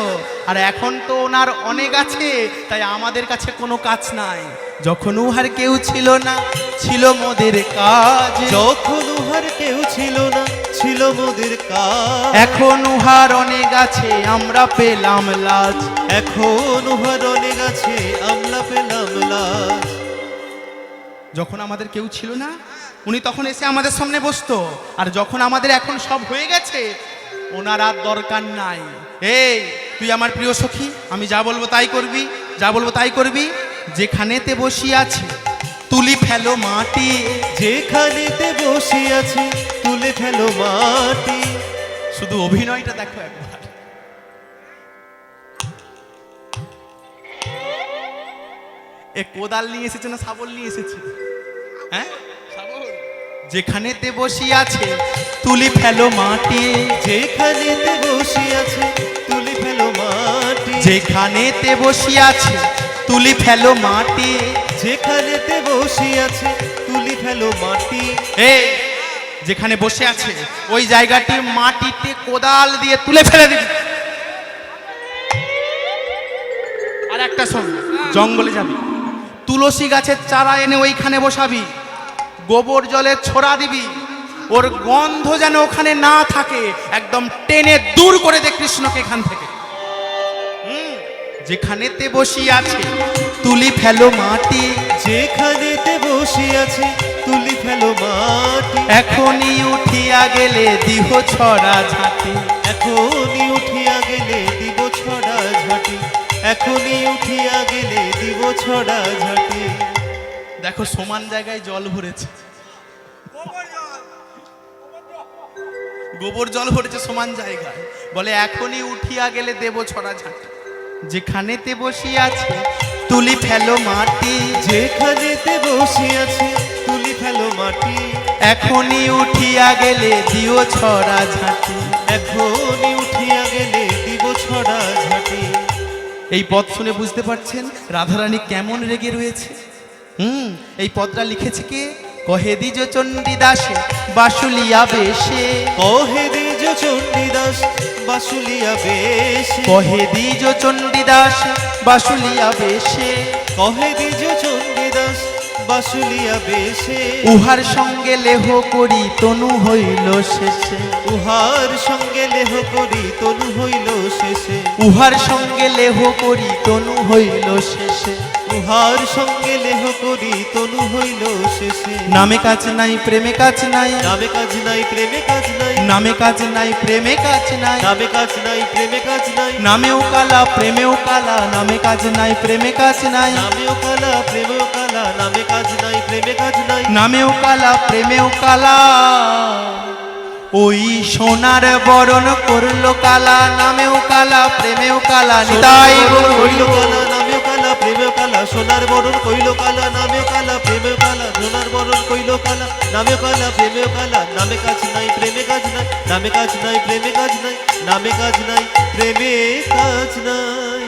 আর এখন তো ওনার অনেক আছে, তাই আমাদের কাছে কোনো কাজ নাই। যখন উহার কেউ ছিল না, ছিল মোদের কাজ। যখন উহার কেউ ছিল না, ছিল মোদের কাজ। এখন উহার অনেক আছে, আমরা পেলাম লাজ। এখন উহার অনেক আছে, আমরা পেলাম লাজ। যখন আমাদের কেউ ছিল না, উনি তখন এসে আমাদের সামনে বসতো, আর যখন আমাদের এখন সব হয়ে গেছে, ওনার আর দরকার নাই। এই তুই আমার প্রিয় সখী, আমি যা বলবো তাই করবি, যা বলবো তাই করবি। যেখানেতে বসিয়ে আছে তুলি ফেলো মাটি, যেখানেতে বসে আছে তুলে ফেলো মাটি। শুধু অভিনয়টা দেখো একবার। এ কোদাল নিয়ে এসেছে না শাবল নিয়ে এসেছে? হ্যাঁ, যেখানেতে বসিয়ে আছে তুলি ফেলো মাটি, যেখানেতে বসে আছে তুলে ফেলো মাটি। যেখানেতে বসিয়ে আছে তুলি ফেলো মাটি, যেখানেতে বসে আছে তুলে ফেলো মাটি। এই যেখানে বসে আছে ওই জায়গাটি মাটিতে কোদাল দিয়ে তুলে ফেলে দিবি। আর একটা শোন, জঙ্গলে যাবি, তুলসী গাছের চারা এনে ওইখানে বসাবি, গোবর জলে ছোড়া দিবি, ওর গন্ধ যেন ওখানে না থাকে, একদম টেনে দূর করে দে কৃষ্ণকে এখান থেকে। যেখানেতে বসি আছে তুলি ফেলো মাটি, যেখানেতে বসে আছে তুলি ফেলো মাটি। এখনই উঠিয়া গেলে দিহ ছড়া ঝাঁটি। এখনই উঠিয়া গেলে দিব ছড়া ঝাঁটি। এখনই উঠিয়া গেলে দিব ছড়া ঝাঁটি। দেখো সমান জায়গায় জল ভরেছে, গোবর জল ভরেছে সমান জায়গায়, বলে এখনই উঠিয়া গেলে দেব ছড়া ঝাঁটি। যেখানেতে বসি আছে তুলি ফেলো মাটি, যেখানেতে বসে আছে তুলি ফেলো মাটি। এখনই উঠিয়া গেলে দিও ছড়া ঝাঁটি। এখনই উঠিয়া গেলে দিব ছড়া ঝাঁটি। এই পদ শুনে বুঝতে পারছেন রাধারানী কেমন রেগে রয়েছে। এই পদটা লিখেছে কে? কহে দ্বিজ চণ্ডীদাসে বাসুলিয়া বেশে। কহে দ্বিজ চণ্ডীদাস বাসুলিয়া বেশে। কহে দ্বিজ চণ্ডীদাস বাসুলিয়া বেশে। কহে দ্বিজ চণ্ডীদাস বাসুলিয়া বেশে। উহার সঙ্গে লেহ করি তনু হইল শেষে। উহার সঙ্গে লেহ করি তনু হইল শেষে। উহার সঙ্গে লেহ করি তনু হইল শেষে। উহার সঙ্গে লেহ করি তনু হইল শেষে। নামে কাজ নাই প্রেমে কাজ নাই। নামে কাজ নাই প্রেমে কাজ নাই। নামে কাজ নাই প্রেমে কাজ নাই। নামে কাজ নাই প্রেমে কাজ নাই। নামেও কালা প্রেমেও কালা, নামে কাজ নাই প্রেমে কাজ নাই। নামেও কালা প্রেমেও কালা। নামে কাজ নাই প্রেমে কাজ নাই। নামেও কালা প্রেমেও কালা, ওই সোনার বরণ করলো কালা। নামেও কালা প্রেমেও কালা, নিতাই গৌর কইল কালা। নামেও কালা প্রেমেও কালা। সোনার বরণ কইল কালা। নামেও কালা প্রেমেও কালা। সোনার বরণ কইল কালা। নামেও কালা প্রেমেও কালা। নামে কাজ নাই প্রেমে কাজ নাই। নামে কাজ নাই প্রেমে কাজ নাই। নামে কাজ নাই প্রেমে কাজ নাই।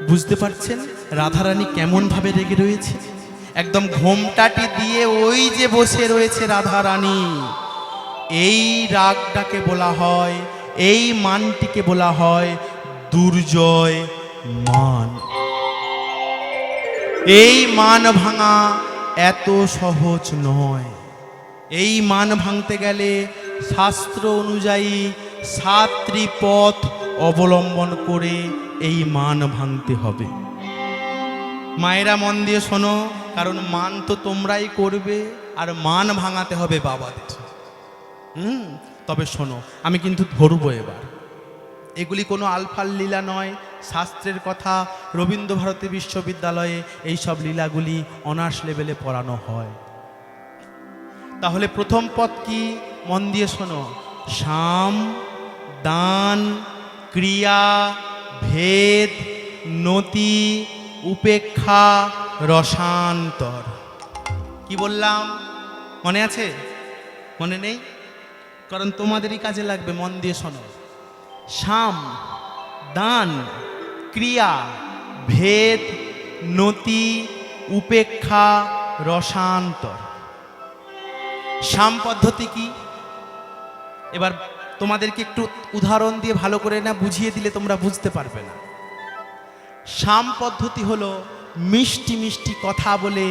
বুঝতে পারছেন রাধারানী কেমন ভাবে রেগে রয়েছে? একদম ঘোমটাটি দিয়ে ওই যে বসে রয়েছে রাধারানী। এই রাগটাকে বলা হয়, এই মানটিকে বলা হয় দুর্জয় মান। এই মান ভাঙা এত সহজ নয়। এই মান ভাঙতে গেলে শাস্ত্র অনুযায়ী 7টি পথ অবলম্বন করে এই মান ভাঙতে হবে। মায়েরা মন দিয়ে শোনো, কারণ মান তো তোমরাই করবে আর মান ভাঙাতে হবে বাবাদের। তবে শোনো, আমি কিন্তু ধরবো এবার। এগুলি কোনো আলফাল লীলা নয়, শাস্ত্রের কথা। রবীন্দ্রভারতী বিশ্ববিদ্যালয়ে এই সব লীলাগুলি অনার্স লেভেলে পড়ানো হয়। তাহলে প্রথম পদ কি? মন দিয়ে শোনো। সাম, দান, ক্রিয়া, ভেদ, নতি, উপেক্ষা, রসান্তর। কি বললাম মনে আছে? মনে নেই? কারণ তোমাদেরই কাজে লাগবে, মন দিয়ে শোনো। সাম, দান, ক্রিয়া, ভেদ, নতি, উপেক্ষা, রসান্তর। সাম পদ্ধতি কি? এবার তোমাদেরকে একটু উদাহরণ দিয়ে ভালো করে না বুঝিয়ে দিলে তোমরা বুঝতে পারবে না। সাম পদ্ধতি হলো মিষ্টি মিষ্টি কথা বলে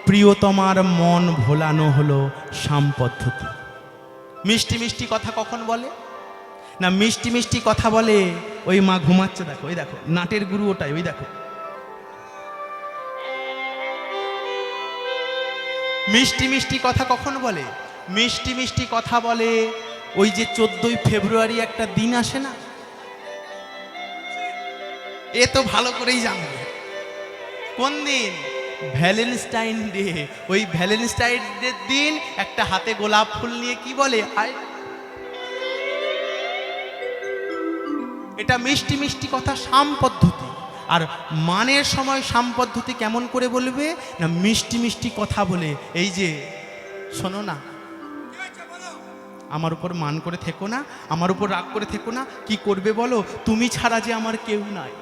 প্রিয়তমার মন ভোলানো হলো সাম পদ্ধতি। মিষ্টি মিষ্টি কথা কখন বলে না? মিষ্টি মিষ্টি কথা বলে ওই মা ঘুমাচ্ছে, দেখো, ওই দেখো নাটের গুরু ওটাই, ওই দেখো। মিষ্টি মিষ্টি কথা কখন বলে? মিষ্টি মিষ্টি কথা বলে ওই যে 14ই ফেব্রুয়ারি একটা দিন আসে না? এ তো ভালো করেই জানবে কোন দিন। Valentine day. ওই ভ্যালেন্টাইন ডের দিন একটা হাতে গোলাপ ফুল নিয়ে কি বলে? আয়। এটা মিষ্টি মিষ্টি কথা, সাম পদ্ধতি। আর মানের সময় সাম পদ্ধতি কেমন করে বলবে না? মিষ্টি মিষ্টি কথা বলে, এই যে শোনো না, আমার উপর মান করে থেকো না, আমার উপর রাগ করে থেকো না, কি করবে বলো, তুমি ছাড়া যে আমার কেউ নাই।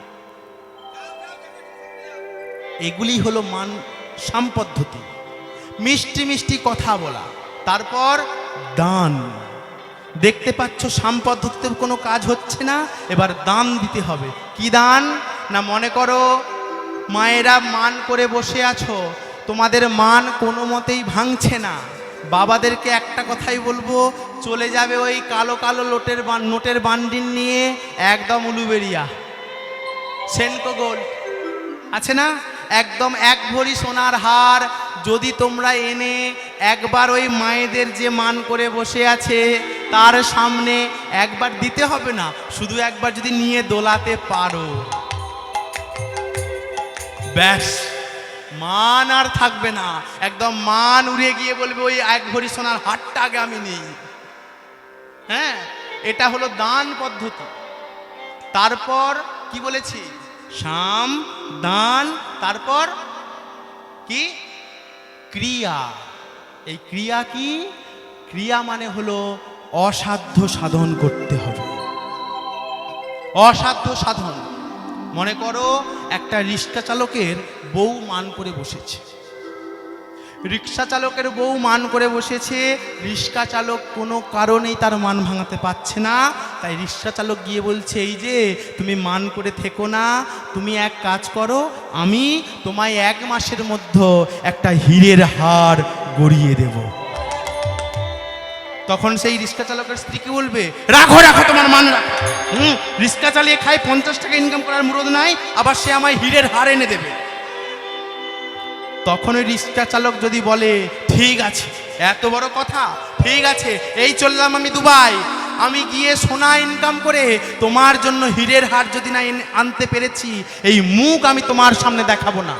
এগুলি হলো মান সাম পদ্ধতি। মিষ্টি মিষ্টি কথা বলা, তারপর দান। দেখতে পাচ্ছ সাম পদ্ধতিতে কোনো কাজ হচ্ছে না, এবার দান দিতে হবে। কি দান? না মনে করো মায়েরা মান করে বসে আছো, তোমাদের মান কোনো মতেই ভাঙছে না, বাবাদেরকে একটা কথাই বলবো, চলে যাবে ওই কালো কালো নোটের বান্ডিল নিয়ে একদম উলুবেরিয়া সেন্টো গোল্ড আছে না, একদম 1 ভরি সোনার হার যদি তোমরা এনে একবার ওই মায়েদের যে মান করে বসে আছে তার সামনে একবার দিতে হবে না, শুধু একবার যদি নিয়ে দোলাতে পারো, ব্যাস মান আর থাকবে না, একদম মান উড়ে গিয়ে বলবে ওই 1 ভরি সোনার হারটা আগে আমি নিই। হ্যাঁ, এটা হলো দান পদ্ধতি। তারপর কি বলেছি? সাম, দান, তারপর কি? ক্রিয়া। এই ক্রিয়া কি? ক্রিয়া মানে হলো অসাধ্য সাধন করতে হবে। অসাধ্য সাধন। মনে করো একটা রিক্সা চালকের বউ মান করে বসেছে, রিক্সা চালকের বউ মান করে বসেছে, রিক্সা চালক কোনো কারণেই তার মান ভাঙাতে পারছে না, তাই রিক্সা চালক গিয়ে বলছে এই যে তুমি মান করে থেকো না, তুমি এক কাজ করো, আমি তোমায় 1 মাসের মধ্যে একটা হীরের হার গড়িয়ে দেব। তখন সেই রিক্সা চালকের স্ত্রীকে বলবে রাখো রাখো তোমার মান রাখো, রিক্সা চালিয়ে খায় 50 টাকা ইনকাম করার মুরদ নাই, আবার সে আমায় হীরের হার এনে দেবে। তখন ওই রিক্সা চালক যদি বলে ঠিক আছে, এত বড় কথা, ঠিক আছে, এই চললাম আমি দুবাই, আমি গিয়ে সোনা ইনকাম করে তোমার জন্য হীরের হার যদি না আনতে পেরেছি, এই মুখ আমি তোমার সামনে দেখাবো না।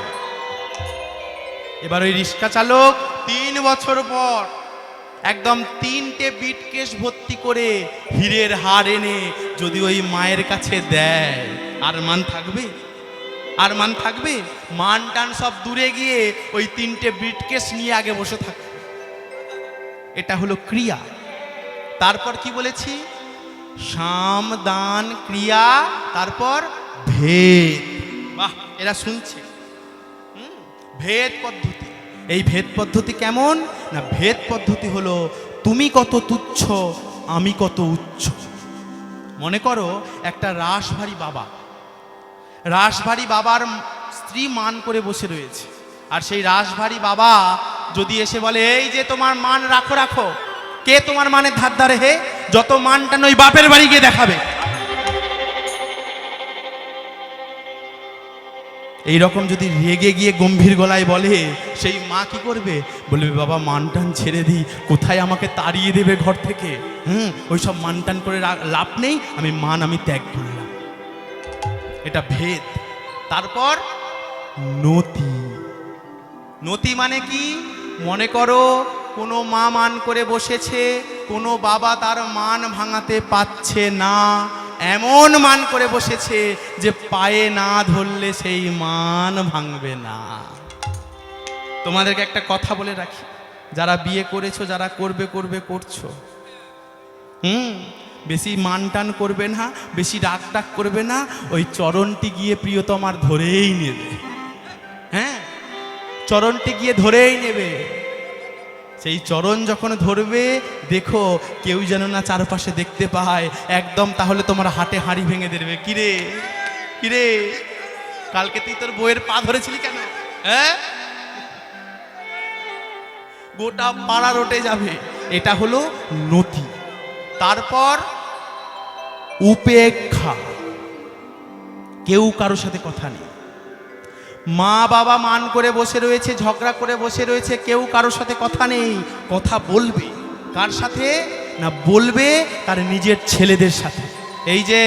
এবার ওই রিক্সা চালক 3 বছর পর একদম 3টে বিটকেস ভর্তি করে হীরের হার এনে যদি ওই মায়ের কাছে দেয়, আর মান থাকবে? আর মান থাকবে? মান টান সব দূরে গিয়ে ওই 3টে ব্রিটকেস নিয়ে আগে বসে থাকে। এটা হলো ক্রিয়া। তারপর কি বলেছি? সাম, দান, ক্রিয়া, তারপর ভেদ। বাহ, এরা শুনছে। ভেদ পদ্ধতি। এই ভেদ পদ্ধতি কেমন? না ভেদ পদ্ধতি হলো তুমি কত তুচ্ছ, আমি কত উচ্চ। মনে করো একটা রাশভারী বাবা, রাশভারী বাবার স্ত্রী মান করে বসে রয়েছে, আর সেই রাশভারী বাবা যদি এসে বলে এই যে তোমার মান রাখো রাখো, কে তোমার মানের ধার ধারে? হে, যত মানটা নই বাপের বাড়ি গিয়ে দেখাবে। এইরকম যদি রেগে গিয়ে গম্ভীর গলায় বলে, সেই মা কি করবে? বলবে বাবা মানটান ছেড়ে দিই, কোথায় আমাকে তাড়িয়ে দেবে ঘর থেকে, ওইসব মানটান করে লাভ নেই, আমি ত্যাগ করলাম। এটা ভেদ। তারপর নতি। নতি মানে কি? মনে করো কোনো মা মান করে বসেছে, কোনো বাবা তার মান ভাঙাতে পারছে না, এমন মান করে বসেছে যে পায়ে না ধরলে সেই মান ভাঙবে না। তোমাদেরকে একটা কথা বলে রাখি, যারা বিয়ে করেছো, যারা করছো, বেশি মান টান করবে না, বেশি রাগ টাগ করবে না, ওই চরণটি গিয়ে প্রিয়তমার ধরেই নেবে। হ্যাঁ, চরণটি গিয়ে ধরেই নেবে। সেই চরণ যখন ধরবে, দেখো কেউ যেন না চারপাশে দেখতে পায়, একদম তাহলে তোমার হাটে হাঁড়ি ভেঙে দেবে। কিরে কিরে, কালকে তুই তোর বউয়ের পা ধরেছিলি কেন? হ্যাঁ, গোটা পাড়া রটে যাবে। এটা হলো নতি। তারপর উপেক্ষা। কেউ কারোর সাথে কথা নেই, মা বাবা মান করে বসে রয়েছে, ঝগড়া করে বসে রয়েছে, কেউ কারোর সাথে কথা নেই। কথা বলবে কার সাথে? না বলবে তার নিজের ছেলেদের সাথে। এই যে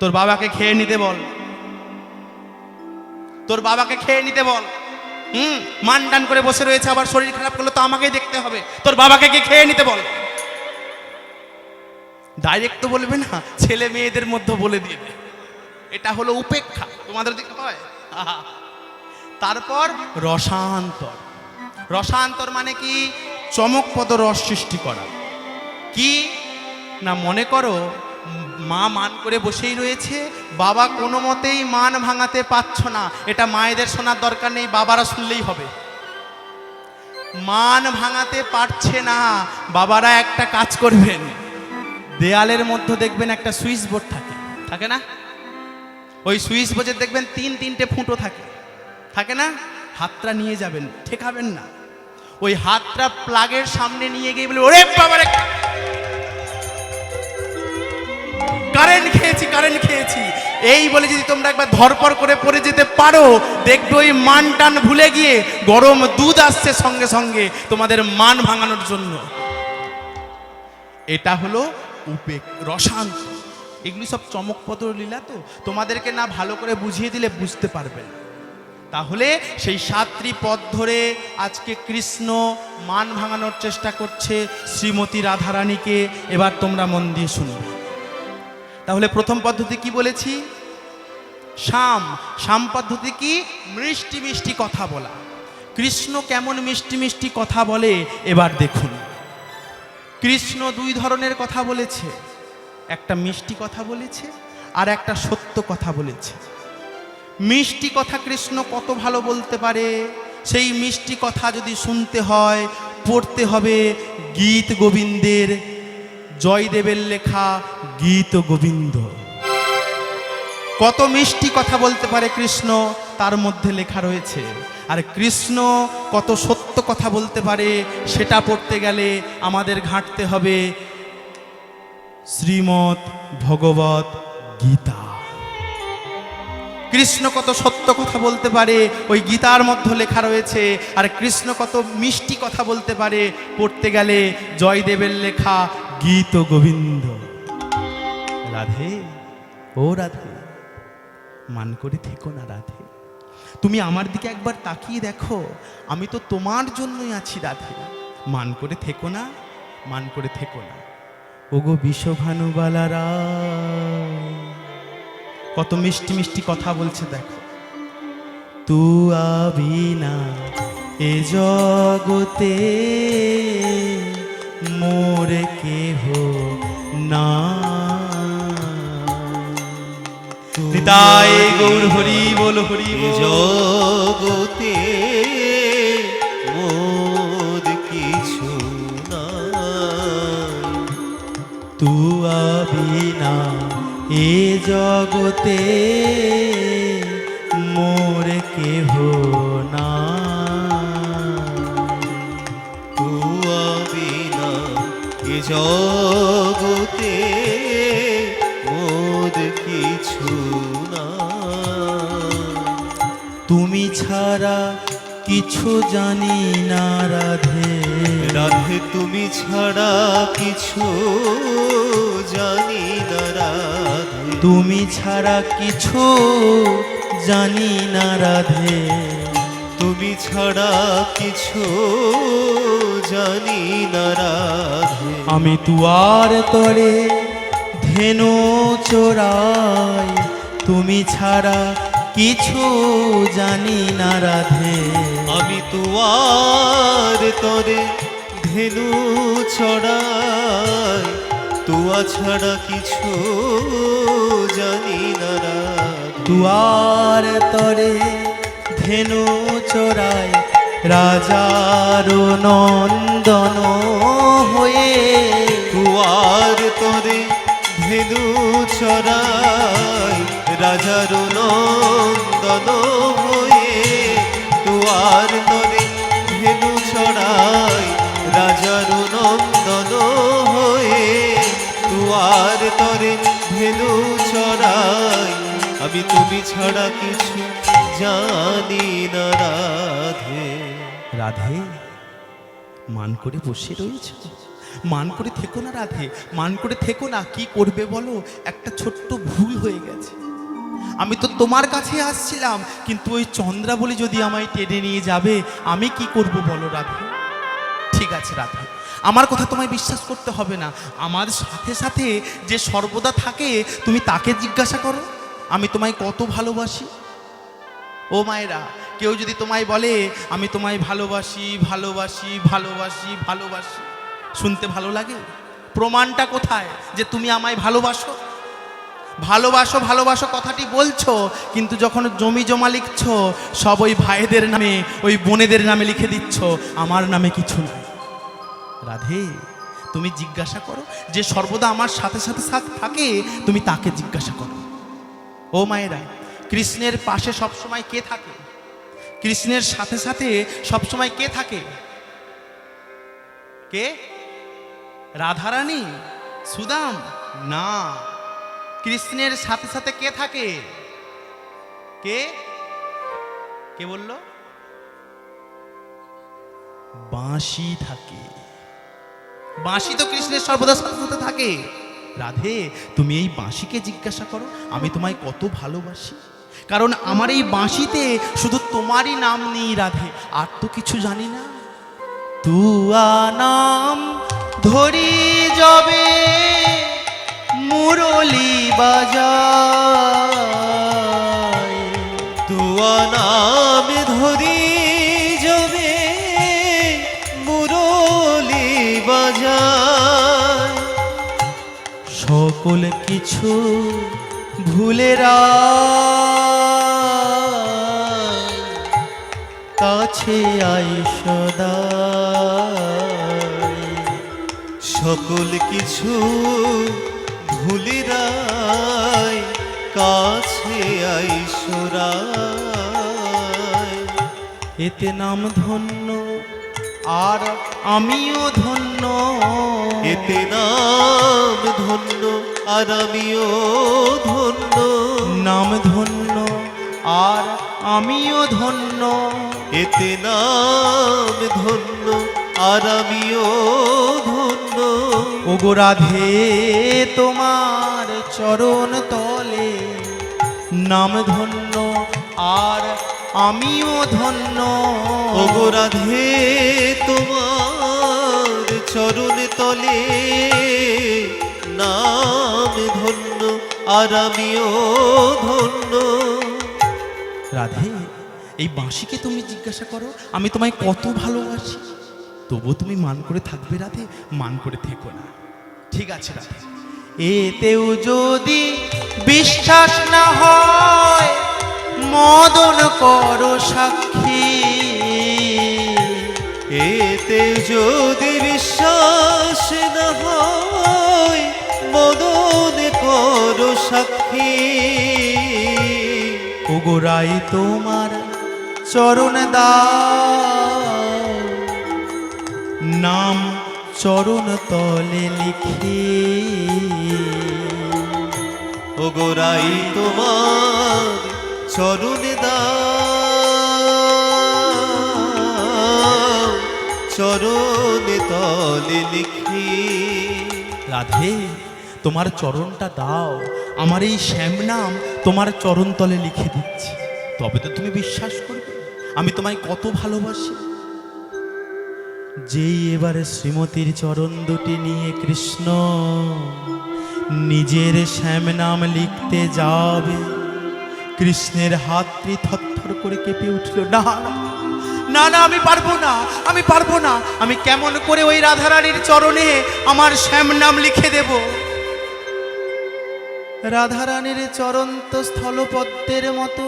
তোর বাবাকে খেয়ে নিতে বল, তোর বাবাকে খেয়ে নিতে বল। মান টান করে বসে রয়েছে, আবার শরীর খারাপ করলে তো আমাকেই দেখতে হবে, তোর বাবাকে কে খেয়ে নিতে বল। ডাইরেক্ট তো বলবে না, ছেলে মেয়েদের মধ্যে বলে দিবে। এটা হলো উপেক্ষা। তোমাদের দিকে হয়? তারপর রসান্তর। রসান্তর মানে কি? চমকপদ রস সৃষ্টি করা। কি না, মনে করো মা মান করে বসেই রয়েছে, বাবা কোনো মতেই মান ভাঙাতে পারছ না, এটা মায়েদের শোনার দরকার নেই, বাবারা শুনলেই হবে। মান ভাঙাতে পারছে না, বাবারা একটা কাজ করবেন, দেয়ালের মধ্যে দেখবেন একটা সুইচ বোর্ড থাকে, থাকে না? ওই সুইচ বোর্ডে দেখবেন তিনটে ফুটো থাকে, থাকে না? হাতটা নিয়ে যাবেন, ঠেকাবেন না। ওই হাতটা প্লাগের সামনে নিয়ে গিয়ে বলে, ওরে বাবারে কারেন্ট খেয়েছি, কারেন্ট খেয়েছি, এই বলে যদি তোমরা একবার ধরপড় করে পড়ে যেতে পারো, দেখবে ওই মান টান ভুলে গিয়ে গরম দুধ আসছে সঙ্গে সঙ্গে তোমাদের মান ভাঙানোর জন্য। এটা হলো উবেগ, রসায়ন। এগুলি সব চমকপত্র লীলা, তো তোমাদেরকে না ভালো করে বুঝিয়ে দিলে বুঝতে পারবে না। তাহলে সেই 7টি পথ ধরে আজকে কৃষ্ণ মান ভাঙানোর চেষ্টা করছে শ্রীমতী রাধারানীকে। এবার তোমরা মন দিয়ে শুনবে। তাহলে প্রথম পদ্ধতি কি বলেছি? শাম পদ্ধতি কি? মিষ্টি মিষ্টি কথা বলা। কৃষ্ণ কেমন মিষ্টি মিষ্টি কথা বলে এবার দেখুন। কৃষ্ণ 2 ধরনের কথা বলেছে, একটা মিষ্টি কথা বলেছে আর একটা সত্য কথা বলেছে। মিষ্টি কথা কৃষ্ণ কত ভালো বলতে পারে, সেই মিষ্টি কথা যদি শুনতে হয় পড়তে হবে গীত গোবিন্দের, জয়দেবের লেখা গীত গোবিন্দ। কত মিষ্টি কথা বলতে পারে কৃষ্ণ, তার মধ্যে লেখা রয়েছে। আর কৃষ্ণ কত সত্য কথা বলতে পারে, সেটা পড়তে গেলে আমাদের ঘাঁটতে হবে শ্রীমৎ ভগবত গীতা। কৃষ্ণ কত সত্য কথা বলতে পারে, ওই গীতার মধ্যে লেখা রয়েছে। আর কৃষ্ণ কত মিষ্টি কথা বলতে পারে, পড়তে গেলে জয়দেবের লেখা গীত গোবিন্দ। রাধে, ও রাধে, মান করে থেকো না রাধে। তুমি আমার দিকে একবার তাকিয়ে দেখো, আমি তো তোমার জন্যই আছি রাধে। মান করে থেকো না, মান করে থেকো না। ওগো বিষভানুবালারা, কত মিষ্টি মিষ্টি কথা বলছে দেখো। তু আবি না এ জগতে মোরে কেহ না। নিতাই গৌর হরি বল, হরি বল। জগতে মোর কিছু না, তু আবি না এ জগতে মোর কেহ না। তু আবি না এ জগতে মোর কিছু না। তুমি ছাড়া কিছু জানি না রাধে। রাধে তুমি ছাড়া কিছু জানি না রাধে। তুমি ছাড়া কিছু জানি না রাধে। তুমি ছাড়া কিছু জানি না রাধে। আমি তুয়ার তরে ধেনু চোরাই, তুমি ছাড়া কিছু জানি না রাধে। আমি তুয়ার তরে ধেনু ছড়াই, তুয়া ছাড়া কিছু জানি না রাধে। তুয়ার তরে ধেনু চোরাই, রাজার নন্দন হয়ে। তুয়ার তরে ধেনু ছড়াই, রাজার নন্দন হয়ে। তুয়ার তরে ধেনু ছড়াই, রাজার নন্দন হয়ে। তুয়ার তরে ধেনু ছড়াই, আমি তুমি ছাড়া কিছু জানি না রাধে। রাধে, মান করে বসে রয়েছে, মান করে থেকো না রাধে, মান করে থেকো না। কি করবে বলো? একটা ছোট্ট ভুল হয়ে গেছে। আমি তো তোমার কাছে আসছিলাম, কিন্তু ওই চন্দ্রা বলে যদি আমায় টেনে নিয়ে যাবে, আমি কি করব বলো রাধে? ঠিক আছে রাধে, আমার কথা তোমায় বিশ্বাস করতে হবে না। আমার সাথে সাথে যে সর্বদা থাকে, তুমি তাকে জিজ্ঞাসা করো আমি তোমায় কত ভালোবাসি। ও মায়েরা, কেউ যদি তোমায় বলে আমি তোমায় ভালোবাসি ভালোবাসি ভালোবাসি ভালোবাসি, শুনতে ভালো লাগে? প্রমাণটা কোথায় যে তুমি আমায় ভালোবাসো? ভালোবাসো ভালোবাসো কথাটি বলছো, কিন্তু যখন জমি জমা লিখছো সব ওই ভাইদের নামে, ওই বোনেদের নামে লিখে দিচ্ছ, আমার নামে কিছু নাই। রাধে, তুমি জিজ্ঞাসা করো, যে সর্বদা আমার সাথে সাথে থাকে, তুমি তাকে জিজ্ঞাসা করো। ও মায়েরা, কৃষ্ণের পাশে সবসময় কে থাকে? কৃষ্ণের সাথে সাথে সবসময় কে থাকে? কে? রাধারানী, সুদাম? না, কৃষ্ণের সাথে সাথে কে থাকে? কে? কে বলল? বাঁশি থাকে। বাঁশি তো কৃষ্ণের সর্বদা সাথে সাথে থাকে। রাধে, তুমি এই বাঁশিকে জিজ্ঞাসা করো আমি তোমায় কত ভালোবাসি। কারণ আমার এই বাঁশিতে শুধু তোমারই নাম নেই রাধে, আর তো কিছু জানি না। তুয়া নাম ধরি যাবে মুরলি বাজায়, তুয়া নাম ধরি যাবে মুরলি বাজায়, সকল কিছু ভুলেরা কাছে আই সদা। সকল কিছু ভুলিরাই কাছে আইসরায়। এতে নাম ধন্য আর আমিও ধন্য, এতে নাম ধন্য আর আমিও ধন্য, নাম ধন্য আর আমিও ধন্য, এতে নাম ধন্য আর আমিও ধন্য। ওগো রাধে, তোমার চরণ তলে নাম ধন্য আর আমিও ধন্য। ওগো রাধে, তোমার চরণ তলে নাম ধন্য আর আমিও ধন্য। রাধে, এই বাঁশিকে তুমি জিজ্ঞাসা করো আমি তোমায় কত ভালোবাসি। তবুও তুমি মান করে থাকবে রাধে, মান করে থেকো না। ঠিক আছে রাধে, এতেও যদি বিশ্বাস না হয় মদন করো সাক্ষী। এতে যদি বিশ্বাস না হয় মদন করো সাক্ষী। ওগোরাই তোমার চরণ দাও, নাম চরণ তলে লিখে। ওগোরাই তোমার চরণ দাও, চরণ তলে লিখি। রাধে, তোমার চরণটা দাও, আমার এই শ্যাম নাম তোমার চরণ তলে লিখে দিচ্ছি, তবে তো তুমি বিশ্বাস করবে আমি তোমায় কত ভালোবাসি। যেই এবারে শ্রীমতীর চরণ দুটি নিয়ে কৃষ্ণ নিজের শ্যাম নাম লিখতে যাবে, কৃষ্ণের হাতটি থরথর করে কেঁপে উঠল। না না না, আমি পারবো না, আমি পারবো না। আমি কেমন করে ওই রাধারানীর চরণে আমার শ্যাম নাম লিখে দেব? রাধারানীর চরণ তো স্থলপদ্মের মতো,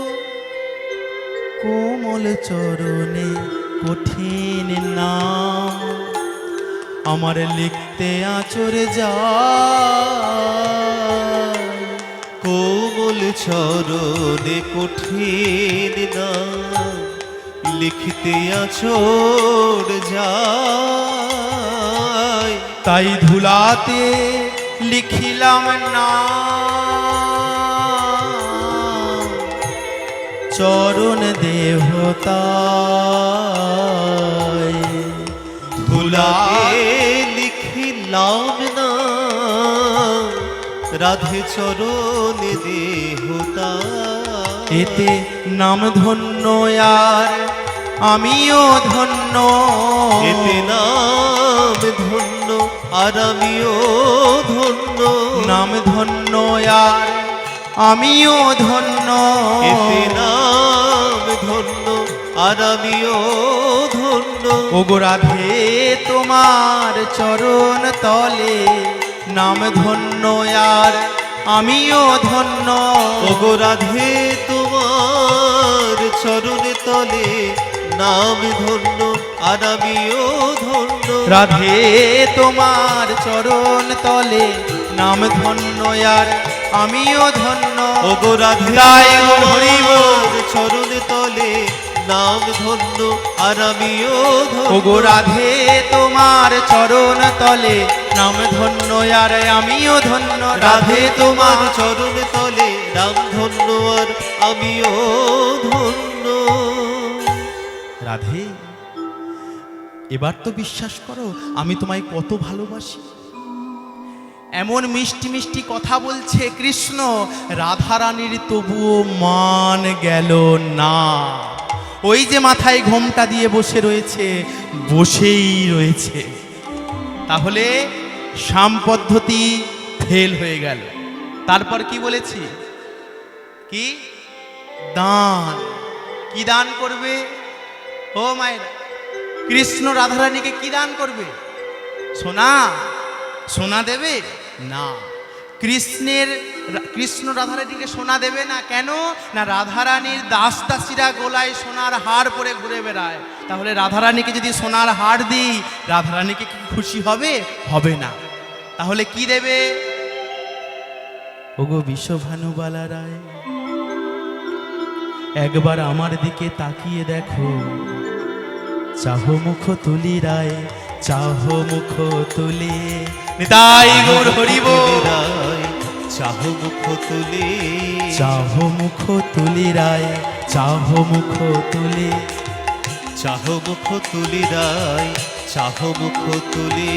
কোমল চরণে কঠিন নাম আমার লিখতে আচরে যায়। কোমল চরণে কঠিন নাম লিখতে আছোড় যায়। তাই ধুলাতে লিখিলাম না চরণ দেহতায়। ধুলাতে লিখিলাম না রাধে চরণ দেহতা। এতে নাম ধন্য আর আমিও ধন্য, এতে নাম ধন্য আর আমিও ধন্য, নাম ধন্য আর আমিও ধন্য। এতে নাম ধন্য আর আমিও ধন্য। ওগো রাধে, তোমার চরণ তলে নাম ধন্য আর আমিও ধন্য। ওগো রাধে তোমার চরণে তলে নাম ধন্য আর আমিও ধন্য। রাধে তোমার চরণ তলে নাম ধন্য আর আমিও ধন্য। ওগো রাধে তাই গো হরি বল। তোমার চরণে তলে নাম ধন্য আর আমিও ধন্য। ওগো রাধে তোমার চরণ তলে নাম ধন্য আর আমিও ধন্য। রাধে তোমার চরণে তলে নাম ধন্য আর আমিও ধন্য। রাধে, এবার তো বিশ্বাস করো আমি তোমায় কত ভালোবাসি। এমন মিষ্টি মিষ্টি কথা বলছে কৃষ্ণ, রাধারানীর তবুও মান গেল না। ওই যে মাথায় ঘোমটা দিয়ে বসে রয়েছে, বসেই রয়েছে। তাহলে সাম পদ্ধতি ফেল হয়ে গেল। তারপর কি বলেছি? কি দান? কি দান করবে? ও মায়েরা, কৃষ্ণ রাধারানীকে কি দান করবে? সোনা? সোনা দেবে না। কৃষ্ণ রাধারানীকে সোনা দেবে না। কেন না? রাধারানীর দাস দাসীরা গোলায় সোনার হার পরে ঘুরে বেড়ায়। তাহলে রাধারানীকে যদি সোনার হার দিই, রাধারানীকে কি খুশি হবে? হবে না। তাহলে কি দেবে? ওগো বিশ্বভানুবালা রায়, একবার আমার দিকে তাকিয়ে দেখো। চাহ মুখ তুলি রায়, চাহ মুখ তুলি। নিতাই গৌর হরি বল। চাহ মুখ তুলে, চাহ মুখ তুলি রায়, চাহ মুখ তুলি। চাহ মুখ তুলি রায়, চাহ মুখ তুলে,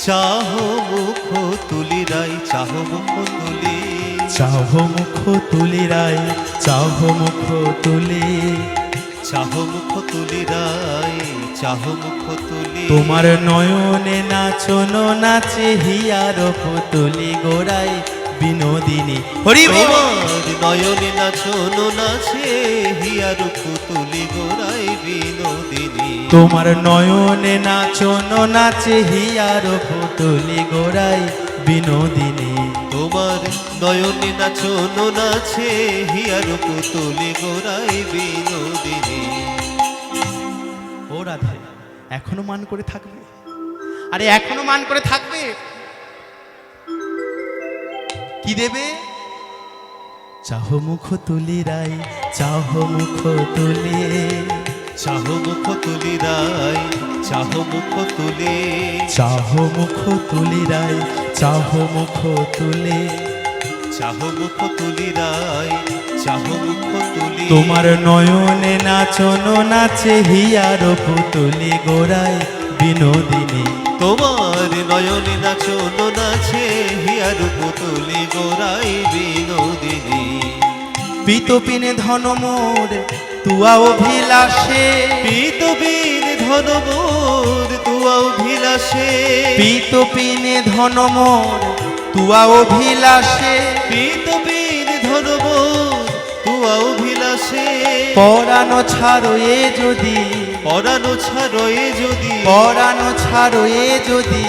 চাহ মুখ তুলি রায়, চাহ মুখ তুলে। চাহ মুখ তুলি রায়, চাহ মুখ তুলি। চাহ মুখ তুলি রায়, চাহ মুখ তুলে। তোমার নয়নে নাচনো নাচে হিয়ার পুতুলি গোড়ায় বিনোদিনী। হরি বল। তোমার নয়নে নাচনো নাচে হিয়ার পুতুলি গোড়ায় বিনোদিনী। তোমার নয়নে নাচনো নাচে হিয়ার পুতুলি গোড়ায় বিনোদিনী। তোমার নয়নে নাচনো নাচে হিয়ার পুতুলি গোড়ায় বিনোদিনী। ও রাধে, এখনো মান করে থাকবে? আরে এখনো মান করে থাকবে? কি দেবে? চাহ মুখ তুলি রায়, চাহ মুখ তুলি। চাহ মুখ তুলি রায়, চাহ মুখ তুলে। চাহ মুখ তুলি রায়, চাহ মুখ তুলি। চাহ মুখ তুলি রায়, চাহ মুখ তুলে। তোমার নয়নে নাচনো নাচে হিয়ার পুতুলি গোড়ায় বিনোদিনী। তোমার নয়নে নাচনো নাচে হিয়ার পুতুলি গোড়ায় বিনোদিনী। পিতপিনে ধন মোর তুয়া অভিলাষে। পিতবীর ধন মোর তুয়া অভিলাষে। পিতপিনে ধন মোর তুয়া অভিলাষে। পিতবীর ধন মোর তুয়া অভিলাষে। পরানো ছাড়ো এ যদি, পরানো ছাড়য়ে যদি, পরানো ছাড়ো এ যদি।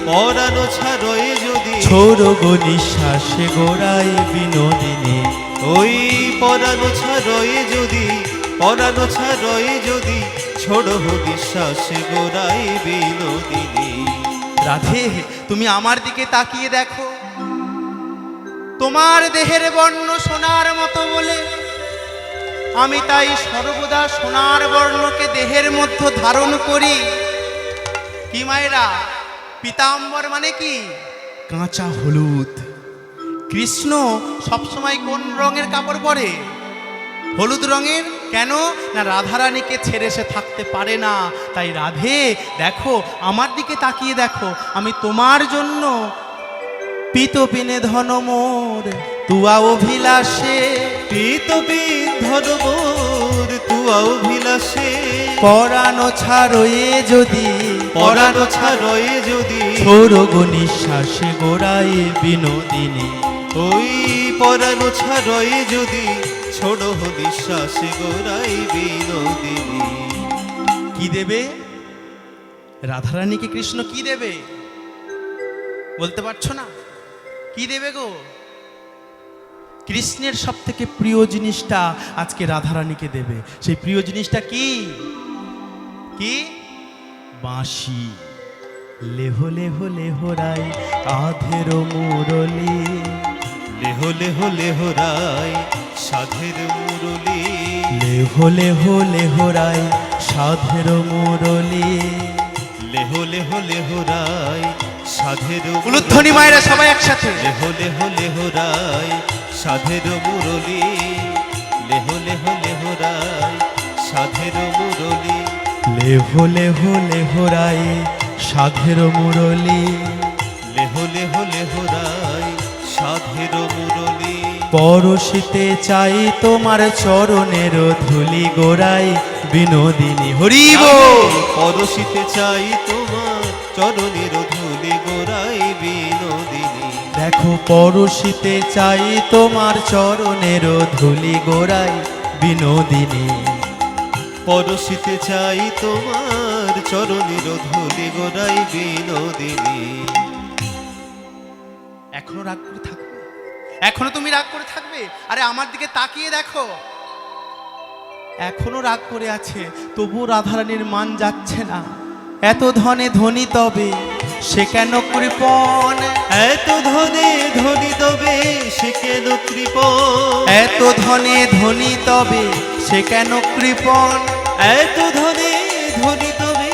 পরানো ছাড়য়ে যদি। ছোড়ো গো নিঃশ্বাসে গোড়ায় বিনোদিনী। ওই পরানো ছাড়য়ে যদি, পরানো ছাড়য়ে যদি, ছোড়ো বিশ্বাসে গোড়ায় বিনোদিনী। রাধে, তুমি আমার দিকে তাকিয়ে দেখো। তোমার দেহের বর্ণ সোনার মতো বলে আমি তাই সর্বদা সোনার বর্ণকে দেহের মধ্যে ধারণ করি। কি মায়েরা? পীতাম্বর মানে কি? কাঁচা হলুদ। কৃষ্ণ সবসময় কোন রঙের কাপড় পরে? হলুদ রঙের। কেন না? রাধারানীকে ছেড়ে সে থাকতে পারে না। তাই রাধে দেখো, আমার দিকে তাকিয়ে দেখো, আমি তোমার জন্য পিতপিনে ধন মোর তুয়া অভিলাষে। পিতবীর ধন মোর তুয়া অভিলাষে। পরানো ছাড়ো এ যদি, পরানো ছাড়য়ে যদি, ছোড়ো গো নিঃশ্বাসে গোড়ায় বিনোদিনী। ওই পরানো ছাড়য়ে যদি, ছোড়ো বিশ্বাসে গোড়ায় বিনোদিনী। কি দেবে? রাধারানীকে কৃষ্ণ কি দেবে? বলতে পারছো না? কি দেবে গো? কৃষ্ণের সব থেকে প্রিয় জিনিসটা আজকে রাধারানীকে দেবে। সেই প্রিয় জিনিসটা কি? কি? বাঁশি। লেহো লেহো লেহরাই আধের মুরলি, লেহো লেহো লেহরাই সাধের মুরলি, লেহো লেহো লেহরাই সাধের মুরলি। লেহো লেহো লেহরাই সাধের উলুধ্বনি মায়েরা সবাই একসাথে। লেহো লেহো লেহরাই সাধের মুরলি, লেহো লেহো লেহরাই সাধের মুরলি, লেহো লেহো লেহরাই সাধের মুরলি। লেহো লেহো লেহরাই সাধের মুরলি। পরশিতে চাই তোমার চরণের ধুলি গোড়াই বিনোদিনী। হরি বল। পরশিতে চাই তোমার চরণের ধুলি গোড়াই বিনোদিনী। দেখো পরশিতে চাই তোমার চরণের ধুলি গোড়াই বিনোদিনী। পরশিতে চাই তোমার চরণের ধুলি গোড়াই বিনোদিনী। এখনো রাগ করে থাকবে? এখনো তুমি রাগ করে থাকবে? আরে আমার দিকে তাকিয়ে দেখো, এখনো রাগ করে আছে, তবু রাধারানীর মান যাচ্ছে না। এত ধনে ধনী তবে সে কেন কৃপণ, এত ধনে ধনী তবে সে কেন কৃপণ, এত ধনে ধনী তবে সে কেন কৃপণ। এত ধনে ধনী তবে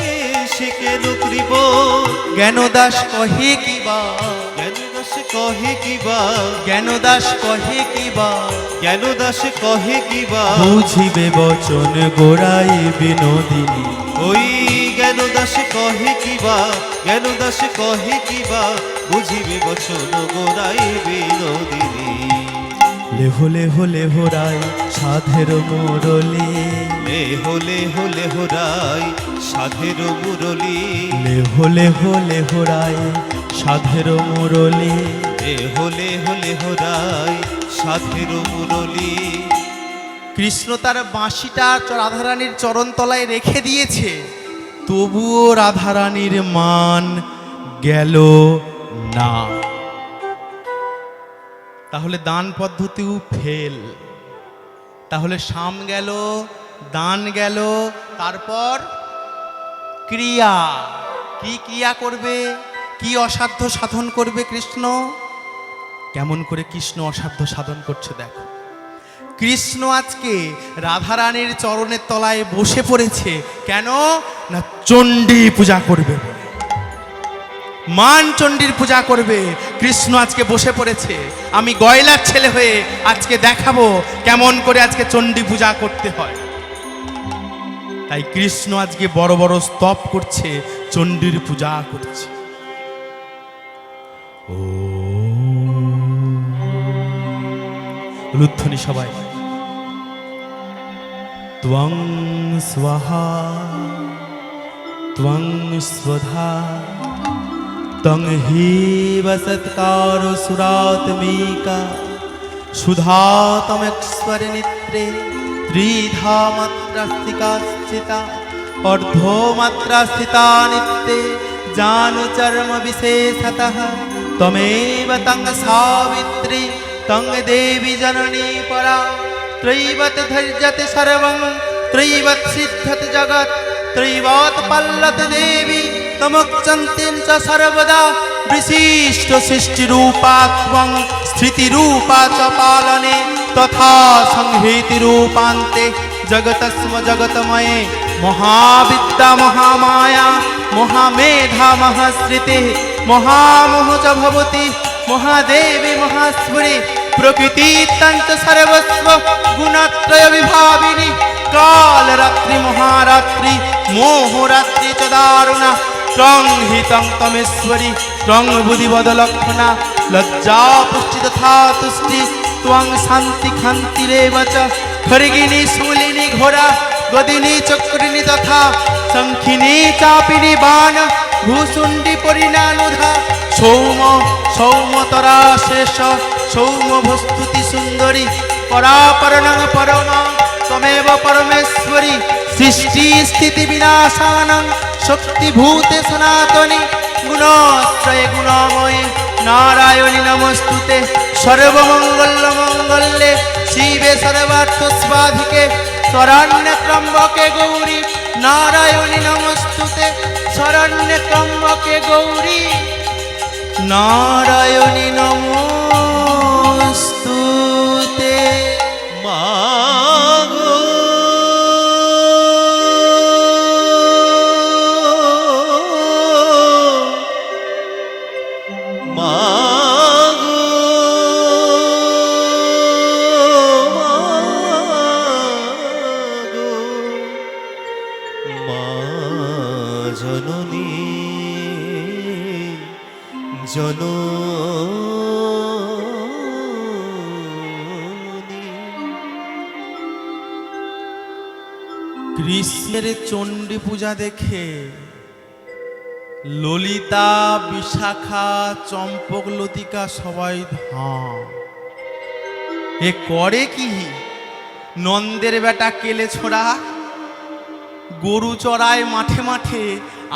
সে কেন কৃপণ। জ্ঞানদাস কহে কিবা, জ্ঞানদাস কহে কিবা, জ্ঞানদাস কহে কিবা, জ্ঞানদাস কহে কিবা, বুঝিবে বচন গোড়াই বিনোদিনী। ওই জ্ঞানদাস কহে কিবা, জ্ঞানদাস কহে কিবা, বুঝিবে বচন গোড়াই বিনোদিনী। লেহো লেহো লেহরাই সাধের মুরলি, লেহো লেহো লেহরাই সাধের মুরলি, লেহো লেহো লেহরাই সাধের মুরলি। লেহো লেহো লেহরাই সাধের মুরলি। কৃষ্ণ তার বাঁশিটা রাধারানীর চরণ তলায় রেখে দিয়েছে, তবুও রাধারানীর মান গেল না। তাহলে দান পদ্ধতিও ফেল। তাহলে সাম গেল, দান গেল, তারপর ক্রিয়া। কি ক্রিয়া করবে? কি অসাধ্য সাধন করবে কৃষ্ণ? কেমন করে কৃষ্ণ অসাধ্য সাধন করছে দেখো। কৃষ্ণ আজকে রাধারানীর চরণের তলায় বসে পড়েছে। কেন না? চণ্ডী পূজা করবে বলে। মান চণ্ডীর পূজা করবে। কৃষ্ণ আজকে বসে পড়েছে। আমি গয়লার ছেলে হয়ে আজকে দেখাবো কেমন করে আজকে চণ্ডী পূজা করতে হয়। তাই কৃষ্ণ আজকে বড় বড় স্তব করছে, চণ্ডীর পূজা করছে। ও লুধ্বনি সবাই। ত্বং স্বাহা ত্বং স্বধা তং হি বসৎকারো সুরাত্মিকা সুধাতমেশ্বর নিত্রে ত্রিধা মাত্রা স্থিতা অর্ধমাত্রা স্থিতা নিত্যে জানু চর্ম বিশেষতঃ তমেব তং সাবিত্রী তং দেবী জননী পরা ত্রৈবত ধৈর্যতে সর্বং ত্রৈবত সিদ্ধত জগৎ ত্রৈবত পল্লত দেবী তমুচ্চন্তিং চ সর্বদা বিশিষ্ট সৃষ্টি রূপাত্মং স্থিতি রূপা চ পালনে তথা সংহৃতি রূপান্তে জগতস্ম জগতময়ে মহাবিদ্যা মহামায়া মহামেধা মহাশ্রিতে মহামোহ চ ভবতি মহাদেবী মহাস্ফুরি প্রকৃতি তন্ত সর্বস্ব গুণত্রয় বিভাবিনী কাল রাত্রি মহারাত্রি মোহরাত্রি চ দারুণা ত্বং হি তং তমেশ্বরী ত্বং বুদ্ধিবদ লক্ষণা লজ্জা পুষ্টি তথা তুষ্টি ত্বং শান্তি খান্তিরেব চ খর্গিনী শূলিনী ঘোড়া গদিনী চক্রিণী তথা শঙ্খিনী চাপিনী বাণ ভূষুণ্ডী পরিণানুধা সৌম সৌমতরা শেষ সৌম ভস্তুতি সুন্দরী পরাপরণং পরমা তমেব পরমেশ্বরী সৃষ্টি স্থিতি বিনাশানং শক্তিভূতে সনাতনী গুণাশ্রয়ে গুণময়ে নারায়ণী নমস্তুতে সর্বমঙ্গল মঙ্গলে শিবে সর্বার্থ স্বাধিকে শরণ্যে ত্রম্বকে গৌরী নারায়ণী নমস্তুতে শরণ্যে ত্রম্বকে গৌরী নারায়ণী নমস্তুতে। মাগো মাগো মাগো মা জননী কৃষ্ণের চণ্ডী পূজা দেখে ললিতা বিশাখা চম্পক লতিকা সবাই ধাম। এ করে কি নন্দের বেটা কেলে ছোড়া গরু চড়ায় মাঠে মাঠে,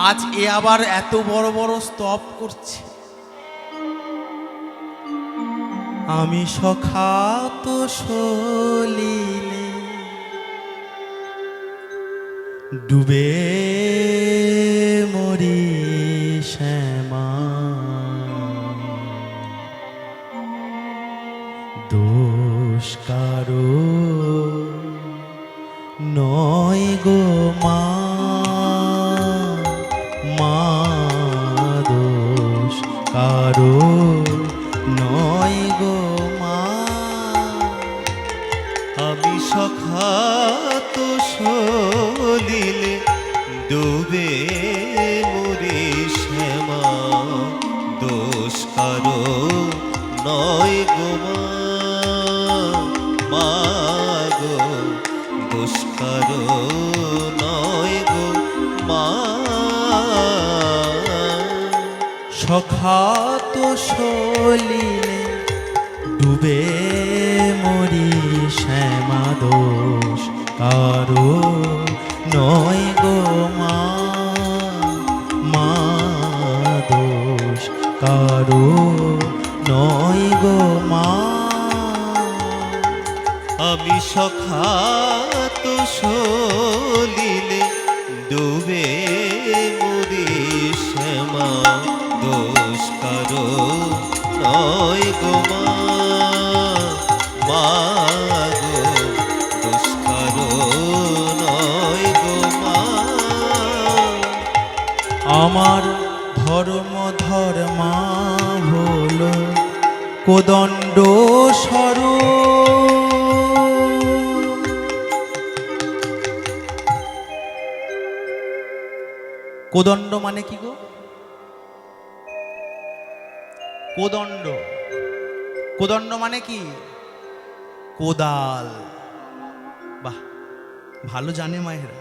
আজ এ আবার এত বড় বড় স্তব করছে। আমি সখা তো সলিলে ডুবে মরি শ্যামা, দোষ কারো নয় গো মা, মা দোষ কারো নয় গো মা। আমি সখা তো সলিলে ডুবে মরি শ্যামা, দোষ কারো নয় গো মা, মা গো দোষ কারো নয় গো মা। সখা তো সলিলে ডুবে মরি শ্যামা, দোষ কারো নয় গো মা, মা দোষ কারো নয় গো মা। আমি সখা তো সলিলে ডুবে মরি শ্যামা, দোষ কারো নয় গো মা, মা গো দোষ কারো নয় গো মা। আমার ধর্ম ধর্মা হলো কোদণ্ড স্বরূপ, কোদণ্ড মানে কি গো? কোদণ্ড, কোদণ্ড মানে কি? কোদাল। বাহ, ভালো জানে মায়েরা।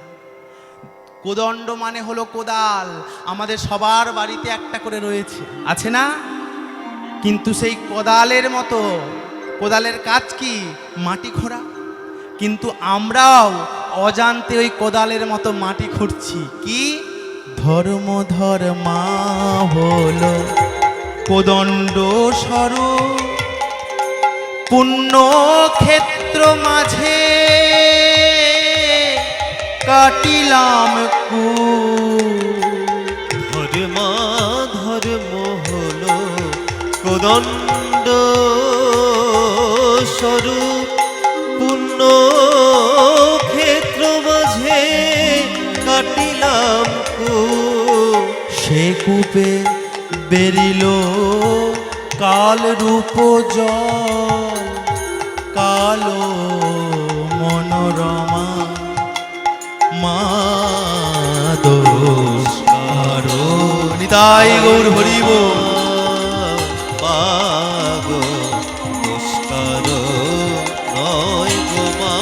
কোদণ্ড মানে হলো কোদাল। আমাদের সবার বাড়িতে একটা করে রয়েছে, আছে না? কিন্তু সেই কোদালের মতো, কোদালের কাজ কি? মাটি খোঁড়া। কিন্তু আমরাও অজান্তে ওই কোদালের মতো মাটি খুঁড়ছি। কি? ধর্ম ধর্মা হলো কোদণ্ড স্বরূপ, পুণ্য ক্ষেত্র মাঝে কাটিলাম ধর্মা ধর্ম হলো কোদণ্ড স্বরূপ, পুণ্য ক্ষেত্র মাঝে কাটিলাম সে কূপে বেরিল কাল রূপ জল, কালো মনোরমা, মা দোষ কারো নিতাই গৌর হরিব। মা গো দোষ কারো নয় গো মা।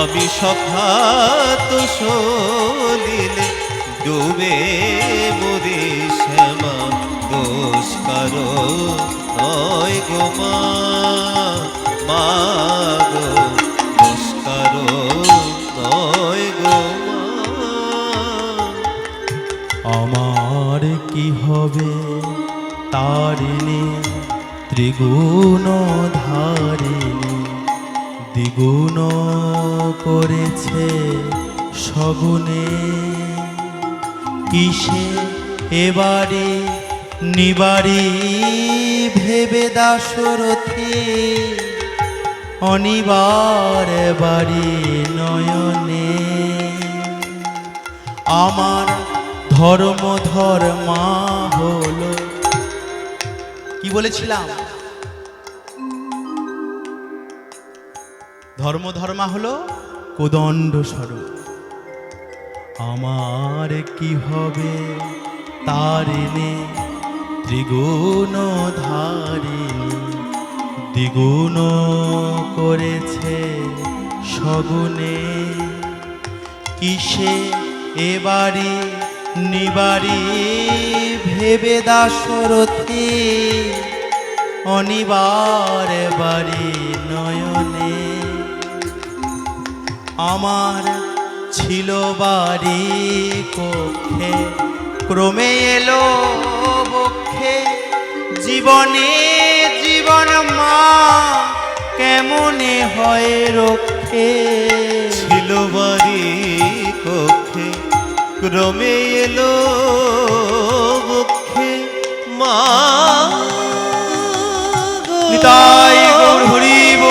আমি সখা তো সলিলে ডুবে মরি শ্যামা, দোষ কারো নয় গো মা, মা গো দোষ কারো নয় গো মা। আমার কি হয় হবে তারিণী ত্রিগুণ ধারিণী দ্বিগুণ করেছে সগুণে কিসে এবারে নিবারি ভেবে দাশরথী অনিবার বাড়ি নয়নে আমার ধর্ম ধর্মা হলো কি বলেছিলাম ধর্ম ধর্মা হলো কোদণ্ড স্বরূপ আমার কি হবে তারিণী ত্রিগুণ ধারিণী দ্বিগুণ করেছে সগুণে কিসে এবারি নিবারি ভেবে দাশরথী অনিবার বাড়ি নয়নে আমার ছিল বাড়ি কক্ষে ক্রমে এলো বক্ষে জীবনে জীবন মা কেমনে হয় রক্ষে ছিল বাড়ি কক্ষে ক্রমে এলো বক্ষে মা গো। নিতাই গৌর হরিব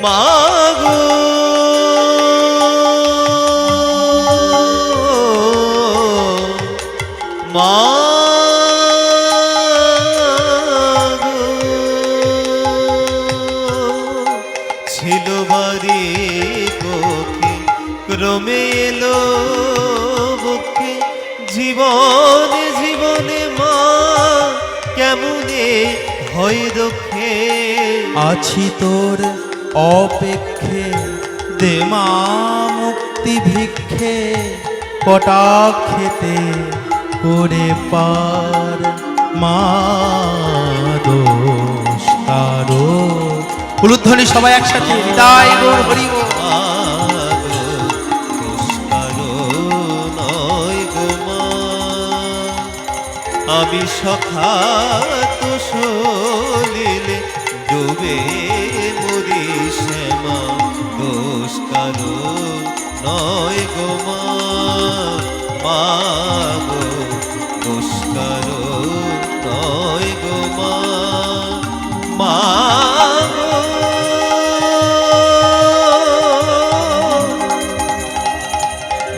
মা গো মা গো। ছিল বাড়ি কক্ষে ক্রমে এলো বক্ষে জীবনে জীবনে মা কেমনে হয় রক্ষে আছি তোর অপেক্ষে দে মা মুক্তি ভিক্ষে কটাক্ষেতে করে পার মা দোষ কারো উলুধ্বনি সবাই একসাথে হৃদয় গৌর হরিব আমি সখা তো সলিলে ডুবে মরি শ্যামা দোষ কারো নয় গো মা মা গো দোষ কারো নয় গো মা মা গো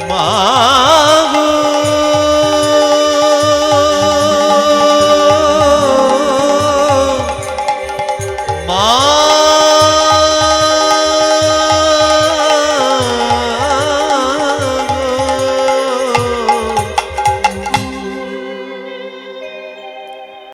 মা গো মা